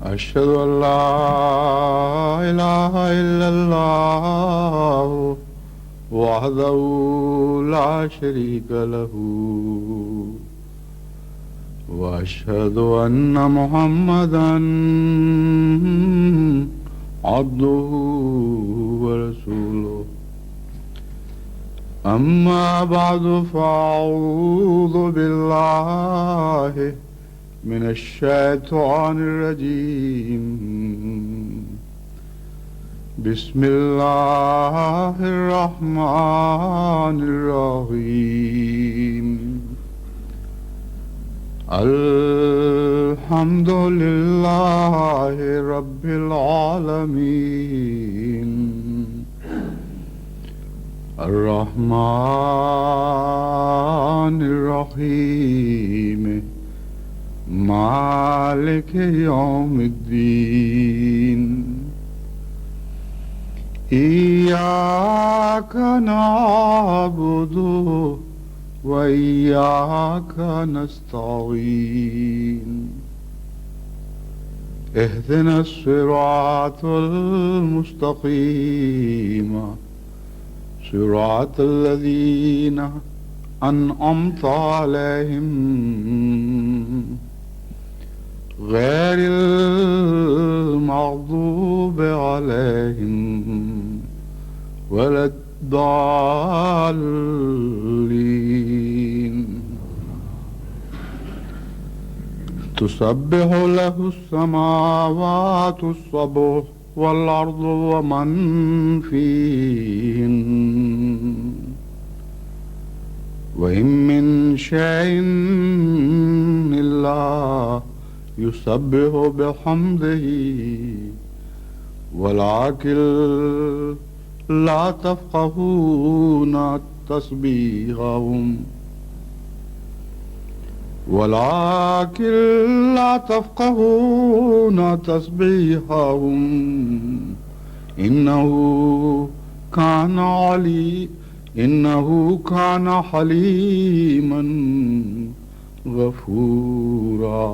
أشهد أن لا إله إلا الله وحده لا شريك له وأشهد أن محمدا عبده ورسوله أما بعد فأعوذ بالله من الشيطان الرجيم بسم الله الرحمن الرحيم الحمد لله رب العالمين الرحمن الرحيم مالك يوم الدين إياك نعبد وإياك نستعين اهدنا الصراط المستقيم صراط الذين أنعمت عليهم غير المغضوب عليهم ولا الضالين تسبح له السماوات السبع والأرض ومن فيهن وإن من شيء إلا يسبح بحمده ولكن لا تفقهون تسبيحهم إنه كان حليما غفورا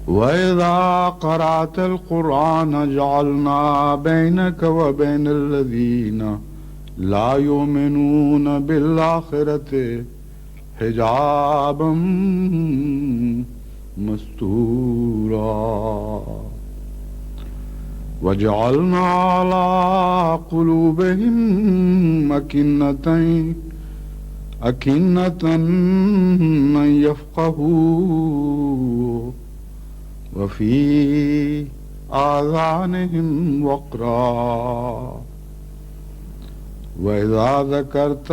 وإذا قرأت القرآن جعلنا بينك وبين الذين لا يؤمنون بالآخرة حجابا مستورا وجعلنا على قلوبهم أكنة أن يفقهوا وفي آذانهم وقرا وإذا ذكرت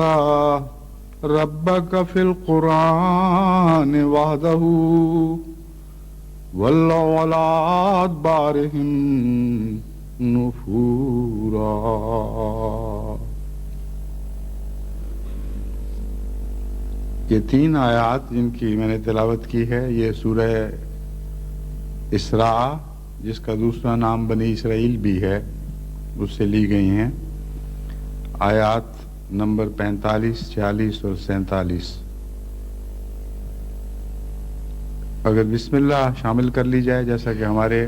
ربك في القرآن وحده ولوا على أدبارهم نفورا. یہ 3 آیات جن کی میں نے تلاوت کی ہے یہ سورہ اسراء جس کا دوسرا نام بنی اسرائیل بھی ہے اس سے لی گئی ہیں. آیات نمبر 45, 46 اور 47. اگر بسم اللہ شامل کر لی جائے جیسا کہ ہمارے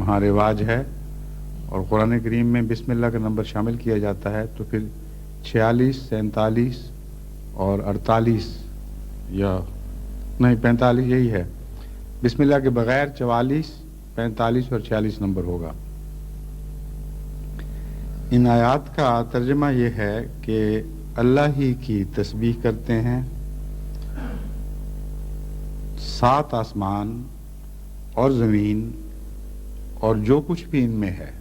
ہاں رواج ہے اور قرآن کریم میں بسم اللہ کا نمبر شامل کیا جاتا ہے تو پھر 46, 47 اور 48 یا نہیں 45 یہی ہے. بسم اللہ کے بغیر 44, 45 اور 46 نمبر ہوگا. ان آیات کا ترجمہ یہ ہے کہ اللہ ہی کی تسبیح کرتے ہیں 7 آسمان اور زمین اور جو کچھ بھی ان میں ہے,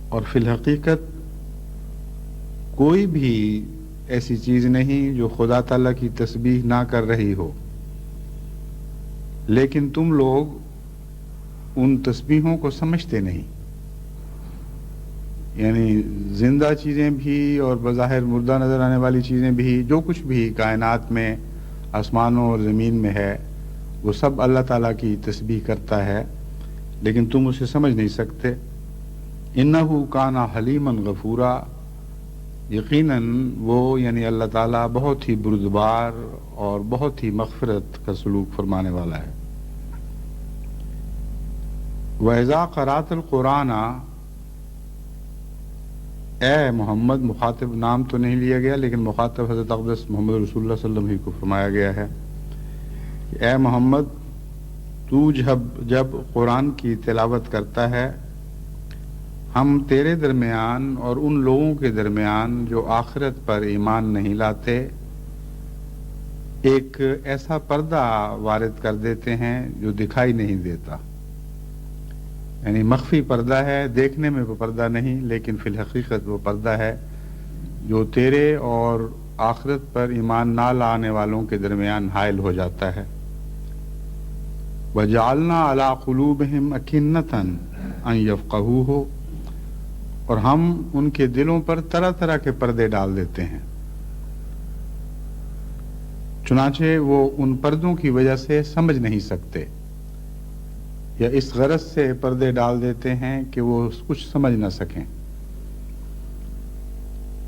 اور فی الحقیقت کوئی بھی ایسی چیز نہیں جو خدا تعالیٰ کی تسبیح نہ کر رہی ہو, لیکن تم لوگ ان تسبیحوں کو سمجھتے نہیں. یعنی زندہ چیزیں بھی اور بظاہر مردہ نظر آنے والی چیزیں بھی, جو کچھ بھی کائنات میں آسمانوں اور زمین میں ہے وہ سب اللہ تعالیٰ کی تسبیح کرتا ہے, لیکن تم اسے سمجھ نہیں سکتے. انہ کان حلیما غفورا, یقیناً وہ یعنی اللہ تعالیٰ بہت ہی بردبار اور بہت ہی مغفرت کا سلوک فرمانے والا ہے۔ وَإِذَا قَرَأْتَ الْقُرْآنَ، اے محمد، مخاطب نام تو نہیں لیا گیا لیکن مخاطب حضرت اقدس محمد رسول اللہ صلی اللہ علیہ وسلم ہی کو فرمایا گیا ہے کہ اے محمد، تو جب قرآن کی تلاوت کرتا ہے، ہم تیرے درمیان اور ان لوگوں کے درمیان جو آخرت پر ایمان نہیں لاتے ایک ایسا پردہ وارد کر دیتے ہیں جو دکھائی نہیں دیتا، یعنی مخفی پردہ ہے، دیکھنے میں وہ پردہ نہیں لیکن فی الحقیقت وہ پردہ ہے جو تیرے اور آخرت پر ایمان نہ لانے والوں کے درمیان حائل ہو جاتا ہے۔ وَجَعَلْنَا عَلَىٰ قُلُوبِهِمْ أَكِنَّةً أَن يَفْقَهُوهُ، اور ہم ان کے دلوں پر طرح طرح کے پردے ڈال دیتے ہیں، چنانچہ وہ ان پردوں کی وجہ سے سمجھ نہیں سکتے، یا اس غرض سے پردے ڈال دیتے ہیں کہ وہ کچھ سمجھ نہ سکیں،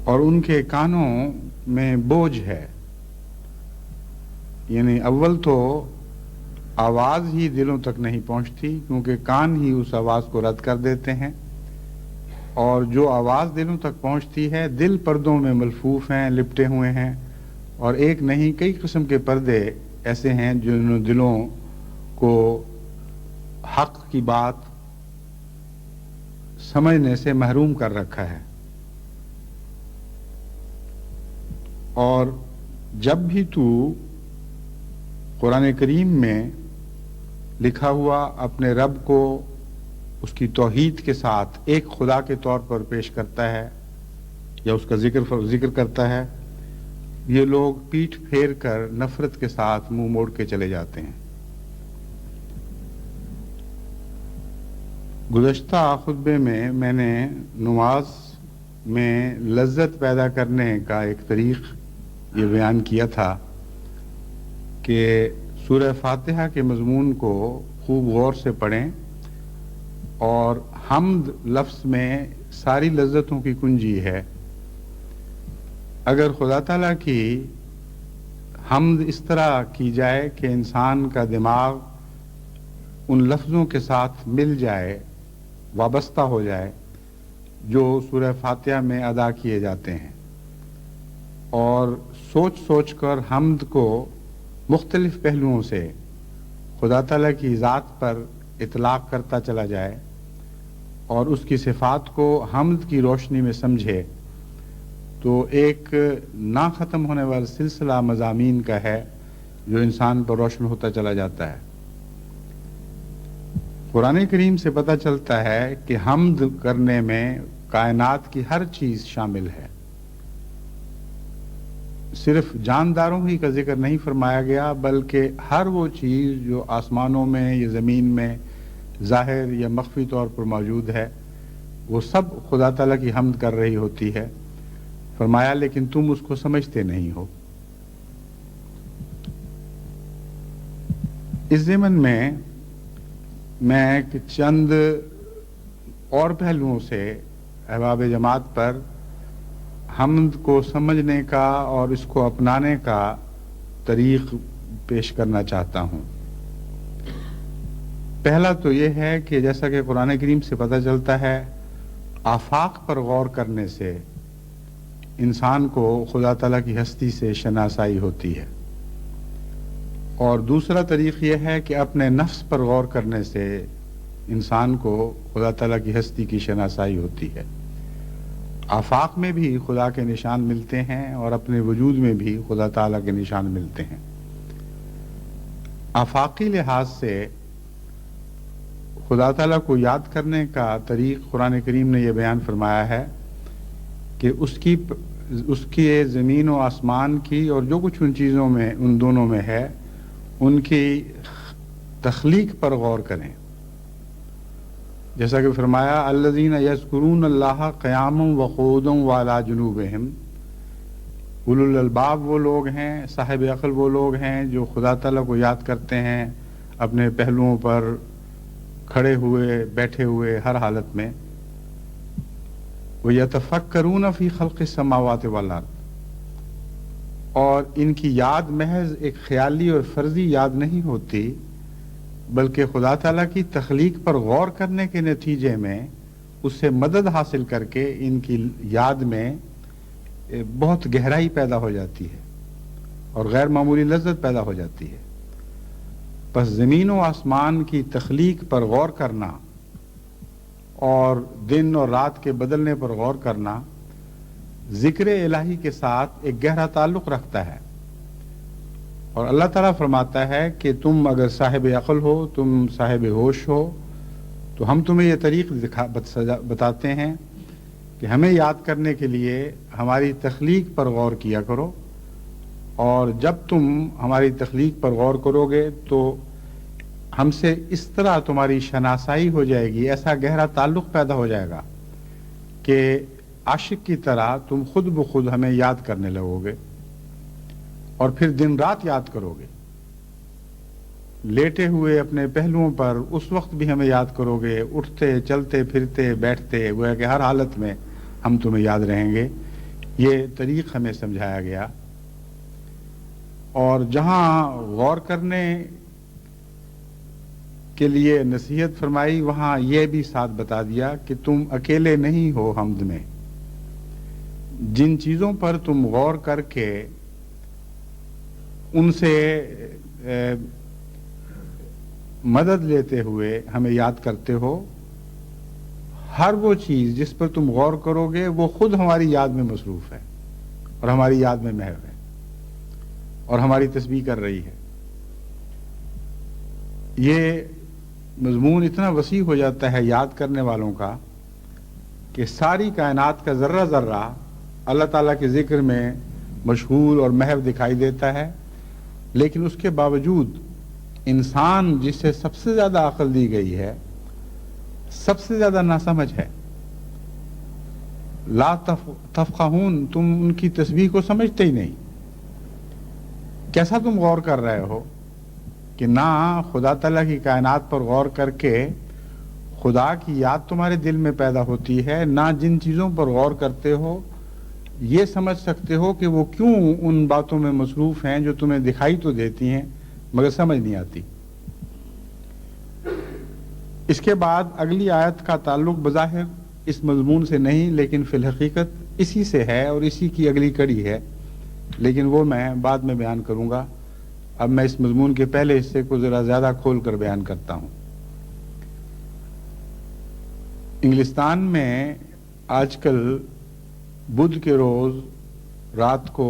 اور ان کے کانوں میں بوجھ ہے، یعنی اول تو آواز ہی دلوں تک نہیں پہنچتی کیونکہ کان ہی اس آواز کو رد کر دیتے ہیں، اور جو آواز دلوں تک پہنچتی ہے دل پردوں میں ملفوف ہیں، لپٹے ہوئے ہیں، اور ایک نہیں کئی قسم کے پردے ایسے ہیں جنہوں دلوں کو حق کی بات سمجھنے سے محروم کر رکھا ہے۔ اور جب بھی تو قرآن کریم میں لکھا ہوا اپنے رب کو اس کی توحید کے ساتھ ایک خدا کے طور پر پیش کرتا ہے یا اس کا ذکر کرتا ہے، یہ لوگ پیٹھ پھیر کر نفرت کے ساتھ منہ موڑ کے چلے جاتے ہیں۔ گزشتہ خطبے میں نے نماز میں لذت پیدا کرنے کا ایک طریق یہ بیان کیا تھا کہ سورہ فاتحہ کے مضمون کو خوب غور سے پڑھیں، اور حمد لفظ میں ساری لذتوں کی کنجی ہے۔ اگر خدا تعالیٰ کی حمد اس طرح کی جائے کہ انسان کا دماغ ان لفظوں کے ساتھ مل جائے، وابستہ ہو جائے جو سورہ فاتحہ میں ادا کیے جاتے ہیں، اور سوچ سوچ کر حمد کو مختلف پہلوؤں سے خدا تعالیٰ کی ذات پر اطلاق کرتا چلا جائے اور اس کی صفات کو حمد کی روشنی میں سمجھے، تو ایک نہ ختم ہونے والا سلسلہ مضامین کا ہے جو انسان پر روشن ہوتا چلا جاتا ہے۔ قرآن کریم سے پتہ چلتا ہے کہ حمد کرنے میں کائنات کی ہر چیز شامل ہے، صرف جانداروں ہی کا ذکر نہیں فرمایا گیا بلکہ ہر وہ چیز جو آسمانوں میں یا زمین میں ظاہر یا مخفی طور پر موجود ہے وہ سب خدا تعالیٰ کی حمد کر رہی ہوتی ہے۔ فرمایا لیکن تم اس کو سمجھتے نہیں ہو۔ اس ضمن میں چند اور پہلوؤں سے احباب جماعت پر حمد کو سمجھنے کا اور اس کو اپنانے کا طریق پیش کرنا چاہتا ہوں۔ پہلا تو یہ ہے کہ جیسا کہ قرآن کریم سے پتہ چلتا ہے، آفاق پر غور کرنے سے انسان کو خدا تعالیٰ کی ہستی سے شناسائی ہوتی ہے، اور دوسرا طریق یہ ہے کہ اپنے نفس پر غور کرنے سے انسان کو خدا تعالیٰ کی ہستی کی شناسائی ہوتی ہے۔ آفاق میں بھی خدا کے نشان ملتے ہیں اور اپنے وجود میں بھی خدا تعالیٰ کے نشان ملتے ہیں۔ آفاقی لحاظ سے خدا تعالیٰ کو یاد کرنے کا طریق قرآن کریم نے یہ بیان فرمایا ہے کہ اس کی زمین و آسمان کی اور جو کچھ ان چیزوں میں ان دونوں میں ہے ان کی تخلیق پر غور کریں، جیسا کہ فرمایا الذین یذکرون اللہ قیاما وقعودا وعلی جنوبہم، اولو الالباب وہ لوگ ہیں، صاحب عقل وہ لوگ ہیں جو خدا تعالیٰ کو یاد کرتے ہیں اپنے پہلوؤں پر کھڑے ہوئے، بیٹھے ہوئے، ہر حالت میں۔ وَيَتَفَكَّرُونَ فِي خَلْقِ السَّمَاوَاتِ وَالْأَرْضِ، اور ان کی یاد محض ایک خیالی اور فرضی یاد نہیں ہوتی، بلکہ خدا تعالیٰ کی تخلیق پر غور کرنے کے نتیجے میں اس سے مدد حاصل کر کے ان کی یاد میں بہت گہرائی پیدا ہو جاتی ہے اور غیر معمولی لذت پیدا ہو جاتی ہے۔ پس زمین و آسمان کی تخلیق پر غور کرنا اور دن اور رات کے بدلنے پر غور کرنا ذکر الہی کے ساتھ ایک گہرا تعلق رکھتا ہے، اور اللہ تعالیٰ فرماتا ہے کہ تم اگر صاحب عقل ہو، تم صاحب ہوش ہو، تو ہم تمہیں یہ طریق بتاتے ہیں کہ ہمیں یاد کرنے کے لیے ہماری تخلیق پر غور کیا کرو، اور جب تم ہماری تخلیق پر غور کرو گے تو ہم سے اس طرح تمہاری شناسائی ہو جائے گی، ایسا گہرا تعلق پیدا ہو جائے گا کہ عاشق کی طرح تم خود بخود ہمیں یاد کرنے لگو گے، اور پھر دن رات یاد کرو گے، لیٹے ہوئے اپنے پہلوؤں پر اس وقت بھی ہمیں یاد کرو گے، اٹھتے چلتے پھرتے بیٹھتے، گویا کہ ہر حالت میں ہم تمہیں یاد رہیں گے۔ یہ طریق ہمیں سمجھایا گیا، اور جہاں غور کرنے کے لیے نصیحت فرمائی وہاں یہ بھی ساتھ بتا دیا کہ تم اکیلے نہیں ہو حمد میں، جن چیزوں پر تم غور کر کے ان سے مدد لیتے ہوئے ہمیں یاد کرتے ہو، ہر وہ چیز جس پر تم غور کرو گے وہ خود ہماری یاد میں مصروف ہے اور ہماری یاد میں محو ہے اور ہماری تسبیح کر رہی ہے۔ یہ مضمون اتنا وسیع ہو جاتا ہے یاد کرنے والوں کا کہ ساری کائنات کا ذرہ ذرہ اللہ تعالیٰ کے ذکر میں مشغول اور محو دکھائی دیتا ہے، لیکن اس کے باوجود انسان جسے سب سے زیادہ عقل دی گئی ہے، سب سے زیادہ ناسمجھ ہے۔ لا تفقہون، تم ان کی تسبیح کو سمجھتے ہی نہیں۔ کیسا تم غور کر رہے ہو کہ نہ خدا تعالیٰ کی کائنات پر غور کر کے خدا کی یاد تمہارے دل میں پیدا ہوتی ہے، نہ جن چیزوں پر غور کرتے ہو یہ سمجھ سکتے ہو کہ وہ کیوں ان باتوں میں مصروف ہیں جو تمہیں دکھائی تو دیتی ہیں مگر سمجھ نہیں آتی۔ اس کے بعد اگلی آیت کا تعلق بظاہر اس مضمون سے نہیں لیکن فی الحقیقت اسی سے ہے اور اسی کی اگلی کڑی ہے، لیکن وہ میں بعد میں بیان کروں گا۔ اب میں اس مضمون کے پہلے حصے کو ذرا زیادہ کھول کر بیان کرتا ہوں۔ انگلستان میں آج کل بدھ کے روز رات کو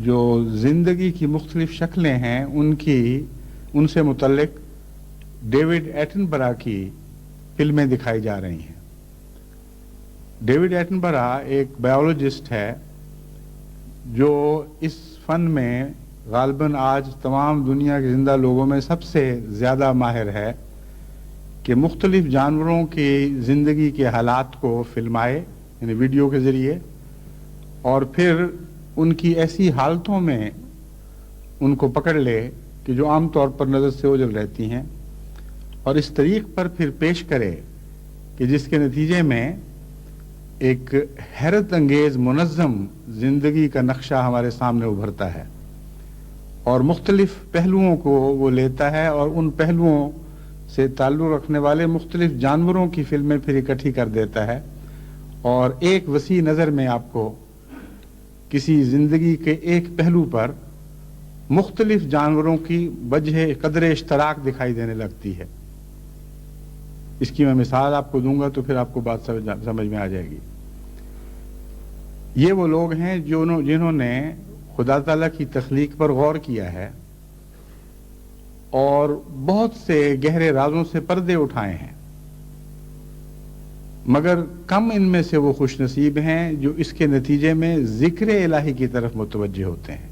جو زندگی کی مختلف شکلیں ہیں ان سے متعلق ڈیوڈ ایٹنبرا کی فلمیں دکھائی جا رہی ہیں۔ ڈیوڈ ایٹنبرا ایک بایولوجسٹ ہے جو اس فن میں غالباً آج تمام دنیا کے زندہ لوگوں میں سب سے زیادہ ماہر ہے کہ مختلف جانوروں کی زندگی کے حالات کو فلمائے، یعنی ویڈیو کے ذریعے، اور پھر ان کی ایسی حالتوں میں ان کو پکڑ لے کہ جو عام طور پر نظر سے اوجھل رہتی ہیں، اور اس طریق پر پھر پیش کرے کہ جس کے نتیجے میں ایک حیرت انگیز منظم زندگی کا نقشہ ہمارے سامنے ابھرتا ہے، اور مختلف پہلوؤں کو وہ لیتا ہے اور ان پہلوؤں سے تعلق رکھنے والے مختلف جانوروں کی فلمیں پھر اکٹھی کر دیتا ہے، اور ایک وسیع نظر میں آپ کو کسی زندگی کے ایک پہلو پر مختلف جانوروں کی وجہ قدر اشتراک دکھائی دینے لگتی ہے۔ اس کی میں مثال آپ کو دوں گا تو پھر آپ کو بات سمجھ میں آ جائے گی۔ یہ وہ لوگ ہیں جنہوں نے خدا تعالیٰ کی تخلیق پر غور کیا ہے اور بہت سے گہرے رازوں سے پردے اٹھائے ہیں، مگر کم ان میں سے وہ خوش نصیب ہیں جو اس کے نتیجے میں ذکر الہی کی طرف متوجہ ہوتے ہیں۔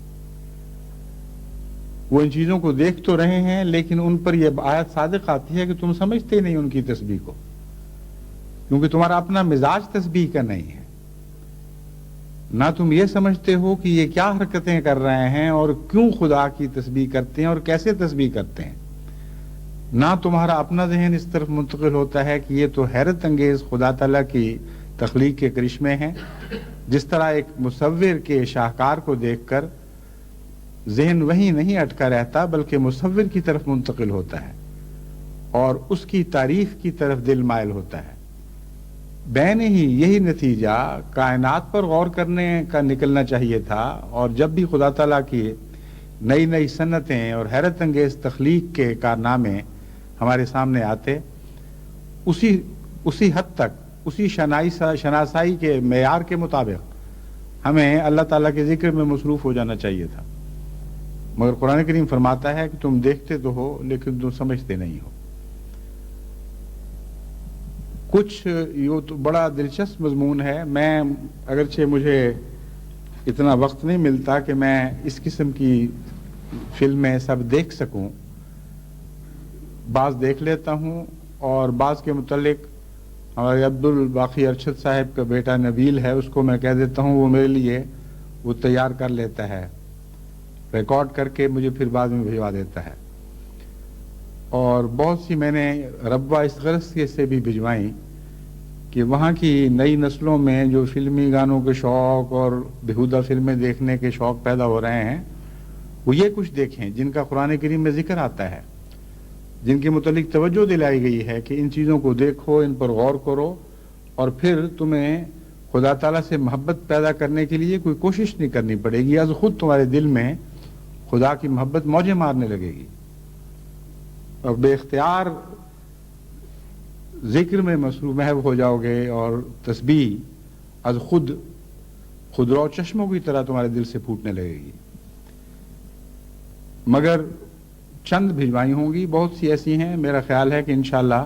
وہ ان چیزوں کو دیکھ تو رہے ہیں لیکن ان پر یہ آیت صادق آتی ہے کہ تم سمجھتے ہی نہیں ان کی تسبیح کو، کیونکہ تمہارا اپنا مزاج تسبیح کا نہیں ہے، نہ تم یہ سمجھتے ہو کہ یہ کیا حرکتیں کر رہے ہیں اور کیوں خدا کی تسبیح کرتے ہیں اور کیسے تسبیح کرتے ہیں۔ نہ تمہارا اپنا ذہن اس طرف منتقل ہوتا ہے کہ یہ تو حیرت انگیز خدا تعالیٰ کی تخلیق کے کرشمے ہیں. جس طرح ایک مصور کے شاہکار کو دیکھ کر ذہن وہیں نہیں اٹکا رہتا بلکہ مصور کی طرف منتقل ہوتا ہے اور اس کی تعریف کی طرف دل مائل ہوتا ہے. بین ہی یہی نتیجہ کائنات پر غور کرنے کا نکلنا چاہیے تھا، اور جب بھی خدا تعالیٰ کی نئی نئی صنعتیں اور حیرت انگیز تخلیق کے کارنامے ہمارے سامنے آتے، اسی حد تک اسی شناسائی کے معیار کے مطابق ہمیں اللہ تعالیٰ کے ذکر میں مصروف ہو جانا چاہیے تھا. مگر قرآن کریم فرماتا ہے کہ تم دیکھتے تو ہو لیکن تم سمجھتے نہیں ہو. کچھ یہ تو بڑا دلچسپ مضمون ہے. میں اگرچہ مجھے اتنا وقت نہیں ملتا کہ میں اس قسم کی فلمیں سب دیکھ سکوں، بعض دیکھ لیتا ہوں اور بعض کے متعلق ہمارے عبدالباقی ارشد صاحب کا بیٹا نبیل ہے، اس کو میں کہہ دیتا ہوں، وہ میرے لیے وہ تیار کر لیتا ہے، ریکارڈ کر کے مجھے پھر بعد میں بھجوا دیتا ہے. اور بہت سی میں نے ربوہ اس غرض سے بھی بھجوائیں کہ وہاں کی نئی نسلوں میں جو فلمی گانوں کے شوق اور بیہودہ فلمیں دیکھنے کے شوق پیدا ہو رہے ہیں، وہ یہ کچھ دیکھیں جن کا قرآن کریم میں ذکر آتا ہے، جن کے متعلق توجہ دلائی گئی ہے کہ ان چیزوں کو دیکھو، ان پر غور کرو، اور پھر تمہیں خدا تعالیٰ سے محبت پیدا کرنے کے لیے کوئی کوشش نہیں کرنی پڑے گی، از خود تمہارے دل میں خدا کی محبت موجیں مارنے لگے گی اور بے اختیار ذکر میں محو ہو جاؤ گے، اور تسبیح از خودرو چشموں کی طرح تمہارے دل سے پھوٹنے لگے گی. مگر چند بھجوائی ہوں گی، بہت سی ایسی ہیں، میرا خیال ہے کہ انشاءاللہ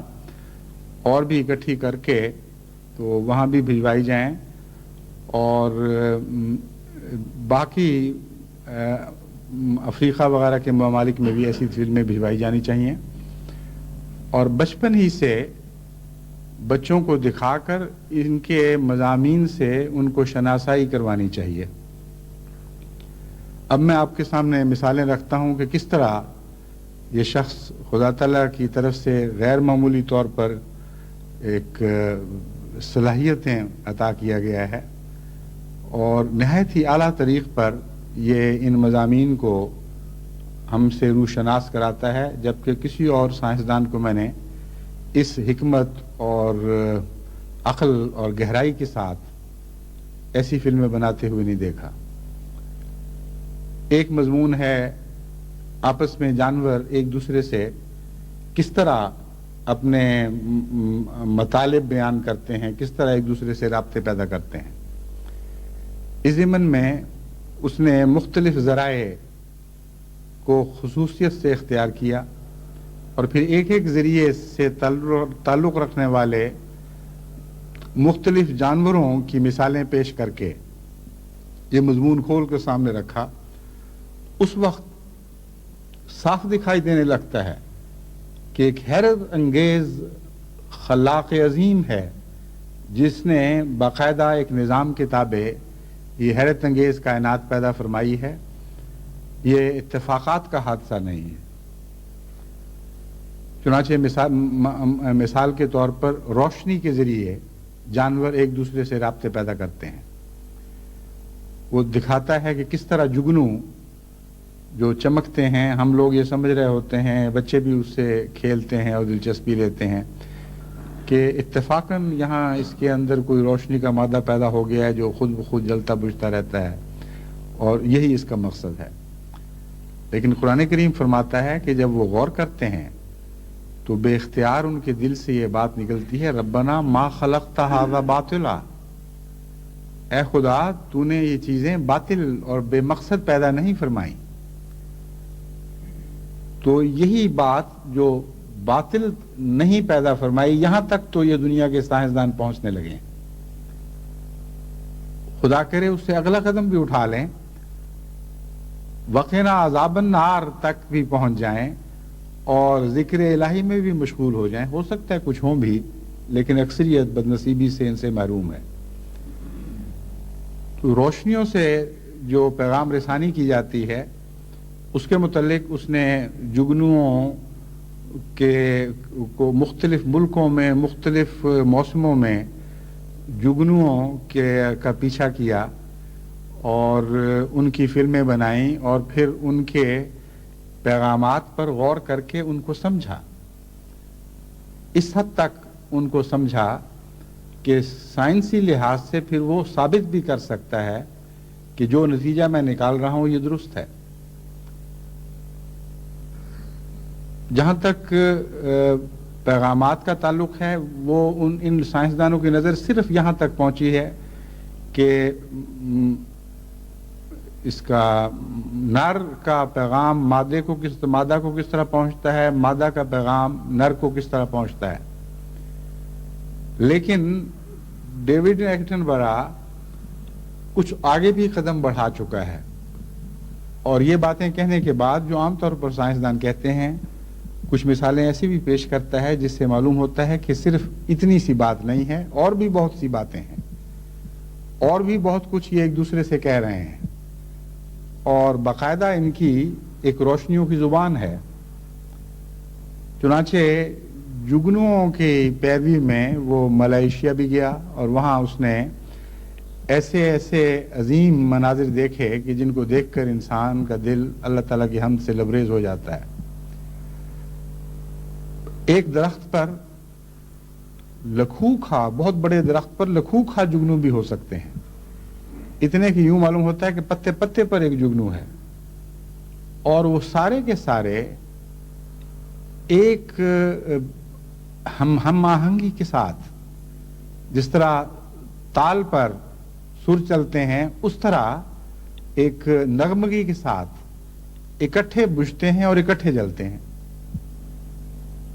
اور بھی اکٹھی کر کے تو وہاں بھی بھجوائی جائیں، اور باقی افریقہ وغیرہ کے ممالک میں بھی ایسی فلمیں بھجوائی جانی چاہیے، اور بچپن ہی سے بچوں کو دکھا کر ان کے مضامین سے ان کو شناسائی کروانی چاہیے. اب میں آپ کے سامنے مثالیں رکھتا ہوں کہ کس طرح یہ شخص خدا تعالیٰ کی طرف سے غیر معمولی طور پر ایک صلاحیتیں عطا کیا گیا ہے، اور نہایت ہی اعلیٰ طریق پر یہ ان مضامین کو ہم سے روشناس کراتا ہے، جبکہ کسی اور سائنسدان کو میں نے اس حکمت اور عقل اور گہرائی کے ساتھ ایسی فلمیں بناتے ہوئے نہیں دیکھا. ایک مضمون ہے آپس میں جانور ایک دوسرے سے کس طرح اپنے مطالب بیان کرتے ہیں، کس طرح ایک دوسرے سے رابطے پیدا کرتے ہیں. اس ضمن میں اس نے مختلف ذرائع کو خصوصیت سے اختیار کیا، اور پھر ایک ایک ذریعے سے تعلق رکھنے والے مختلف جانوروں کی مثالیں پیش کر کے یہ مضمون کھول کے سامنے رکھا. اس وقت صاف دکھائی دینے لگتا ہے کہ ایک حیرت انگیز خلاق عظیم ہے جس نے باقاعدہ ایک نظام کے تابع یہ حیرت انگیز کائنات پیدا فرمائی ہے. یہ اتفاقات کا حادثہ نہیں ہے. چنانچہ مثال کے طور پر روشنی کے ذریعے جانور ایک دوسرے سے رابطے پیدا کرتے ہیں. وہ دکھاتا ہے کہ کس طرح جگنو جو چمکتے ہیں، ہم لوگ یہ سمجھ رہے ہوتے ہیں، بچے بھی اس سے کھیلتے ہیں اور دلچسپی لیتے ہیں کہ اتفاقاً یہاں اس کے اندر کوئی روشنی کا مادہ پیدا ہو گیا ہے جو خود بخود جلتا بجھتا رہتا ہے، اور یہی اس کا مقصد ہے. لیکن قرآن کریم فرماتا ہے کہ جب وہ غور کرتے ہیں تو بے اختیار ان کے دل سے یہ بات نکلتی ہے، ربنا ما خلقت ھذا باطلا، اے خدا تو نے یہ چیزیں باطل اور بے مقصد پیدا نہیں فرمائی. تو یہی بات جو باطل نہیں پیدا فرمائی، یہاں تک تو یہ دنیا کے سائنسدان پہنچنے لگے ہیں. خدا کرے اس سے اگلا قدم بھی اٹھا لیں، وقنا عذاب النار تک بھی پہنچ جائیں اور ذکر الہی میں بھی مشغول ہو جائیں. ہو سکتا ہے کچھ ہوں بھی، لیکن اکثریت بدنصیبی سے ان سے محروم ہے. تو روشنیوں سے جو پیغام رسانی کی جاتی ہے اس کے متعلق اس نے جگنوؤں کو مختلف ملکوں میں مختلف موسموں میں جگنوؤں کا پیچھا کیا اور ان کی فلمیں بنائیں اور پھر ان کے پیغامات پر غور کر کے ان کو سمجھا. اس حد تک ان کو سمجھا کہ سائنسی لحاظ سے پھر وہ ثابت بھی کر سکتا ہے کہ جو نتیجہ میں نکال رہا ہوں یہ درست ہے. جہاں تک پیغامات کا تعلق ہے وہ ان سائنسدانوں کی نظر صرف یہاں تک پہنچی ہے کہ اس کا نر کا پیغام مادہ کو کس طرح پہنچتا ہے، مادہ کا پیغام نر کو کس طرح پہنچتا ہے. لیکن ڈیوڈ ایٹنبرا کچھ آگے بھی قدم بڑھا چکا ہے اور یہ باتیں کہنے کے بعد جو عام طور پر سائنسدان کہتے ہیں کچھ مثالیں ایسی بھی پیش کرتا ہے جس سے معلوم ہوتا ہے کہ صرف اتنی سی بات نہیں ہے، اور بھی بہت سی باتیں ہیں اور بھی بہت کچھ یہ ایک دوسرے سے کہہ رہے ہیں اور باقاعدہ ان کی ایک روشنیوں کی زبان ہے. چنانچہ جگنوؤں کی پیروی میں وہ ملائیشیا بھی گیا اور وہاں اس نے ایسے ایسے عظیم مناظر دیکھے کہ جن کو دیکھ کر انسان کا دل اللہ تعالیٰ کی حمد سے لبریز ہو جاتا ہے. ایک درخت پر لکھوکھا، بہت بڑے درخت پر لکھوکھا جگنو بھی ہو سکتے ہیں، اتنے کہ یوں معلوم ہوتا ہے کہ پتے پتے پر ایک جگنو ہے اور وہ سارے کے سارے ایک ہم آہنگی کے ساتھ، جس طرح تال پر سر چلتے ہیں اس طرح ایک نغمگی کے ساتھ اکٹھے بجھتے ہیں اور اکٹھے جلتے ہیں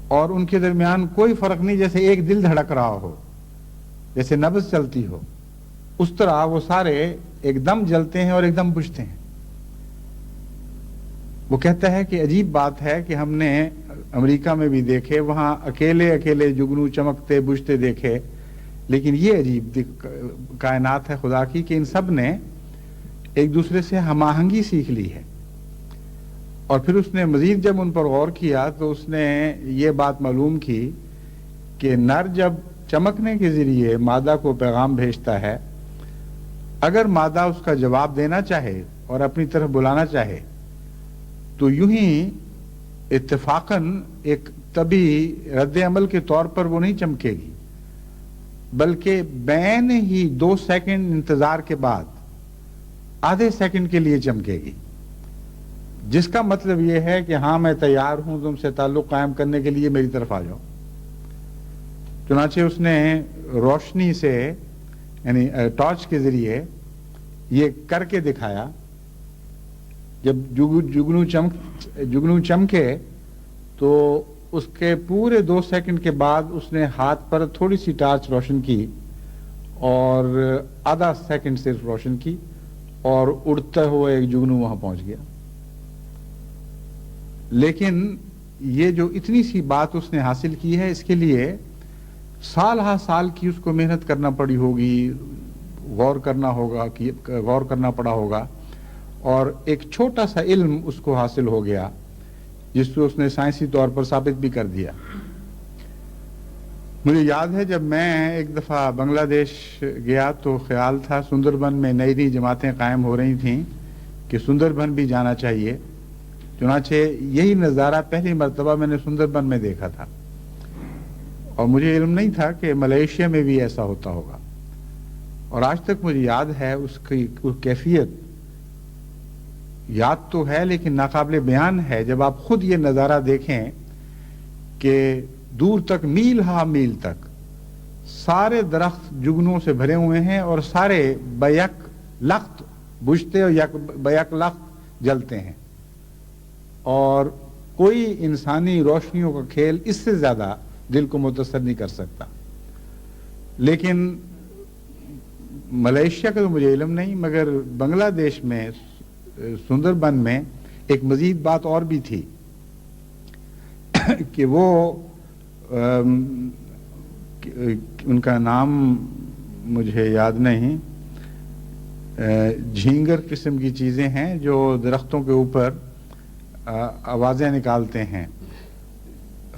اور ان کے درمیان کوئی فرق نہیں، جیسے ایک دل دھڑک رہا ہو، جیسے نبض چلتی ہو، اس طرح وہ سارے ایک دم جلتے ہیں اور ایک دم بجھتے ہیں. وہ کہتا ہے کہ عجیب بات ہے کہ ہم نے امریکہ میں بھی دیکھے، وہاں اکیلے اکیلے جگنو چمکتے بجھتے دیکھے، لیکن یہ عجیب کائنات ہے خدا کی کہ ان سب نے ایک دوسرے سے ہم آہنگی سیکھ لی ہے. اور پھر اس نے مزید جب ان پر غور کیا تو اس نے یہ بات معلوم کی کہ نر جب چمکنے کے ذریعے مادہ کو پیغام بھیجتا ہے، اگر مادہ اس کا جواب دینا چاہے اور اپنی طرف بلانا چاہے تو یوں ہی اتفاقاً ایک طبی رد عمل کے طور پر وہ نہیں چمکے گی، بلکہ بین ہی 2 سیکنڈ انتظار کے بعد آدھے سیکنڈ کے لیے چمکے گی، جس کا مطلب یہ ہے کہ ہاں میں تیار ہوں تم سے تعلق قائم کرنے کے لیے، میری طرف آ جاؤ. چنانچہ اس نے روشنی سے یعنی ٹارچ کے ذریعے یہ کر کے دکھایا. جب جگنو چمکے تو اس کے پورے 2 سیکنڈ کے بعد اس نے ہاتھ پر تھوڑی سی ٹارچ روشن کی اور آدھا سیکنڈ صرف روشن کی اور اڑتا ہوا ایک جگنو وہاں پہنچ گیا. لیکن یہ جو اتنی سی بات اس نے حاصل کی ہے، اس کے لیے سال ہا سال کی اس کو محنت کرنا پڑی ہوگی، غور کرنا پڑا ہوگا اور ایک چھوٹا سا علم اس کو حاصل ہو گیا جس کو اس نے سائنسی طور پر ثابت بھی کر دیا. مجھے یاد ہے جب میں ایک دفعہ بنگلہ دیش گیا تو خیال تھا سندربن میں نئی نئی جماعتیں قائم ہو رہی تھیں کہ سندربن بھی جانا چاہیے. چنانچہ یہی نظارہ پہلی مرتبہ میں نے سندربن میں دیکھا تھا اور مجھے علم نہیں تھا کہ ملائیشیا میں بھی ایسا ہوتا ہوگا. اور آج تک مجھے یاد ہے اس کی کیفیت یاد تو ہے لیکن ناقابل بیان ہے جب آپ خود یہ نظارہ دیکھیں کہ دور تک میل ہا میل تک سارے درخت جگنوں سے بھرے ہوئے ہیں اور سارے بیک لخت بجھتے اور بیک لخت جلتے ہیں اور کوئی انسانی روشنیوں کا کھیل اس سے زیادہ دل کو متاثر نہیں کر سکتا. لیکن ملائیشیا کا تو مجھے علم نہیں، مگر بنگلہ دیش میں سندربن میں ایک مزید بات اور بھی تھی کہ وہ ان کا نام مجھے یاد نہیں، جھینگر قسم کی چیزیں ہیں جو درختوں کے اوپر آوازیں نکالتے ہیں.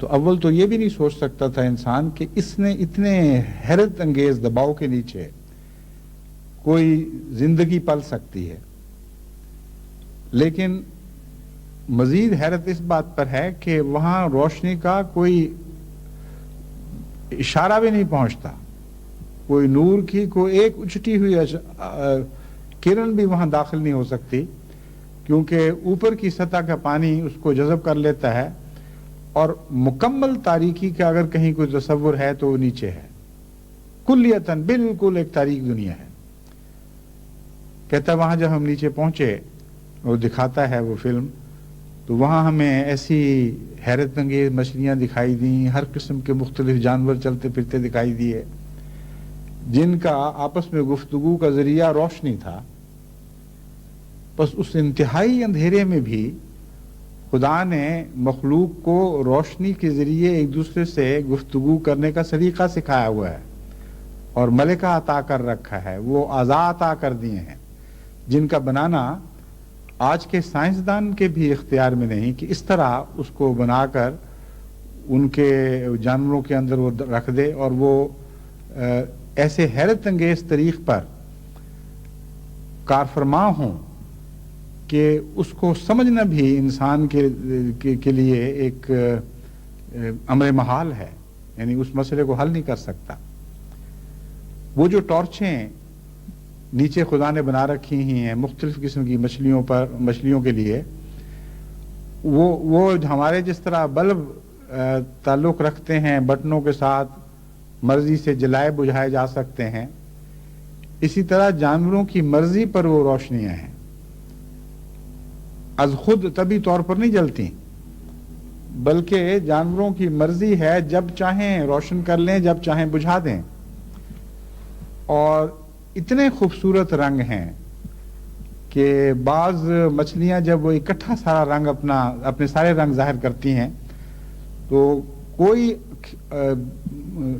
تو اول تو یہ بھی نہیں سوچ سکتا تھا انسان کہ اس نے اتنے حیرت انگیز دباؤ کے نیچے کوئی زندگی پل سکتی ہے. لیکن مزید حیرت اس بات پر ہے کہ وہاں روشنی کا کوئی اشارہ بھی نہیں پہنچتا، کوئی نور کی کوئی ایک اچٹی ہوئی کرن بھی وہاں داخل نہیں ہو سکتی، کیونکہ اوپر کی سطح کا پانی اس کو جذب کر لیتا ہے، اور مکمل تاریکی کا اگر کہیں کوئی تصور ہے تو وہ نیچے ہے، کلیتاً بالکل ایک تاریک دنیا ہے. کہتا وہاں جب ہم نیچے پہنچے اور دکھاتا ہے وہ فلم، تو وہاں ہمیں ایسی حیرت انگیز مچھلیاں دکھائی دیں، ہر قسم کے مختلف جانور چلتے پھرتے دکھائی دیے، جن کا آپس میں گفتگو کا ذریعہ روشنی تھا. بس اس انتہائی اندھیرے میں بھی خدا نے مخلوق کو روشنی کے ذریعے ایک دوسرے سے گفتگو کرنے کا سلیقہ سکھایا ہوا ہے، اور ملکہ عطا کر رکھا ہے، وہ اعضاء عطا کر دیے ہیں جن کا بنانا آج کے سائنسدان کے بھی اختیار میں نہیں کہ اس طرح اس کو بنا کر ان کے جانوروں کے اندر وہ رکھ دے، اور وہ ایسے حیرت انگیز طریق پر کارفرما ہوں کہ اس کو سمجھنا بھی انسان کے لیے ایک امر محال ہے، یعنی اس مسئلے کو حل نہیں کر سکتا. وہ جو ٹارچیں نیچے خدا نے بنا رکھی ہی ہیں مختلف قسم کی مچھلیوں کے لیے، وہ ہمارے جس طرح بلب تعلق رکھتے ہیں بٹنوں کے ساتھ، مرضی سے جلائے بجھائے جا سکتے ہیں، اسی طرح جانوروں کی مرضی پر وہ روشنیاں ہیں، از خود طبی طور پر نہیں جلتی، بلکہ جانوروں کی مرضی ہے، جب چاہیں روشن کر لیں، جب چاہیں بجھا دیں. اور اتنے خوبصورت رنگ ہیں کہ بعض مچھلیاں جب وہ اکٹھا سارا رنگ اپنے سارے رنگ ظاہر کرتی ہیں تو کوئی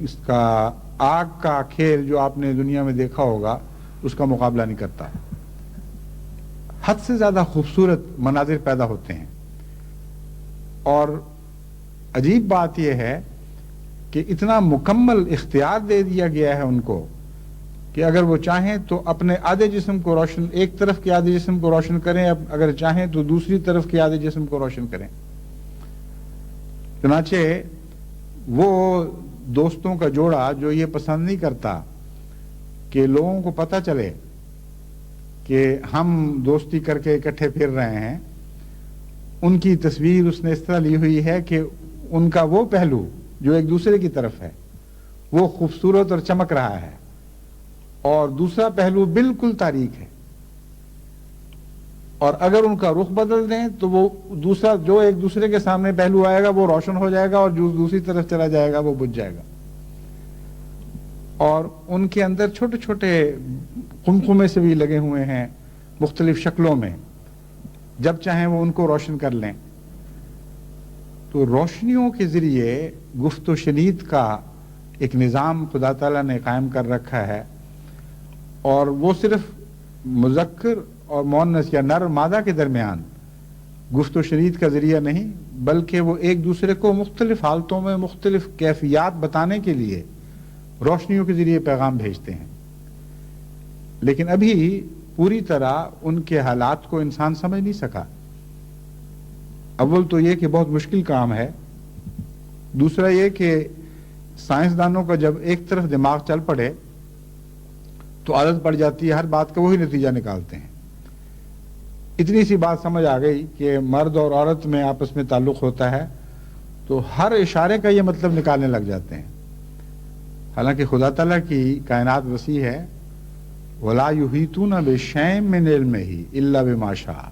اس کا آگ کا کھیل جو آپ نے دنیا میں دیکھا ہوگا اس کا مقابلہ نہیں کرتا. حد سے زیادہ خوبصورت مناظر پیدا ہوتے ہیں. اور عجیب بات یہ ہے کہ اتنا مکمل اختیار دے دیا گیا ہے ان کو کہ اگر وہ چاہیں تو اپنے آدھے جسم کو روشن، ایک طرف کے آدھے جسم کو روشن کریں، اگر چاہیں تو دوسری طرف کے آدھے جسم کو روشن کریں. چنانچہ وہ دوستوں کا جوڑا جو یہ پسند نہیں کرتا کہ لوگوں کو پتہ چلے کہ ہم دوستی کر کے اکٹھے پھر رہے ہیں، ان کی تصویر اس نے اس طرح لی ہوئی ہے کہ ان کا وہ پہلو جو ایک دوسرے کی طرف ہے وہ خوبصورت اور چمک رہا ہے، اور دوسرا پہلو بالکل تاریک ہے. اور اگر ان کا رخ بدل دیں تو وہ دوسرا جو ایک دوسرے کے سامنے پہلو آئے گا وہ روشن ہو جائے گا، اور جو دوسری طرف چلا جائے گا وہ بجھ جائے گا. اور ان کے اندر چھوٹے چھوٹے قمقمے سے بھی لگے ہوئے ہیں مختلف شکلوں میں، جب چاہیں وہ ان کو روشن کر لیں. تو روشنیوں کے ذریعے گفت و شنید کا ایک نظام خدا تعالیٰ نے قائم کر رکھا ہے، اور وہ صرف مذکر اور مؤنث یا نر مادہ کے درمیان گفت و شنید کا ذریعہ نہیں، بلکہ وہ ایک دوسرے کو مختلف حالتوں میں مختلف کیفیات بتانے کے لیے روشنیوں کے ذریعے پیغام بھیجتے ہیں. لیکن ابھی پوری طرح ان کے حالات کو انسان سمجھ نہیں سکا. اول تو یہ کہ بہت مشکل کام ہے، دوسرا یہ کہ سائنسدانوں کا جب ایک طرف دماغ چل پڑے تو عادت پڑ جاتی ہے، ہر بات کا وہی نتیجہ نکالتے ہیں. اتنی سی بات سمجھ آ گئی کہ مرد اور عورت میں آپس میں تعلق ہوتا ہے تو ہر اشارے کا یہ مطلب نکالنے لگ جاتے ہیں. حالانکہ خدا تعالیٰ کی کائنات وسیع ہے. وَلَا يُحِيطُونَ بِشَيْءٍ مِّنْ عِلْمِهِ إِلَّا بِمَا شَاءَ.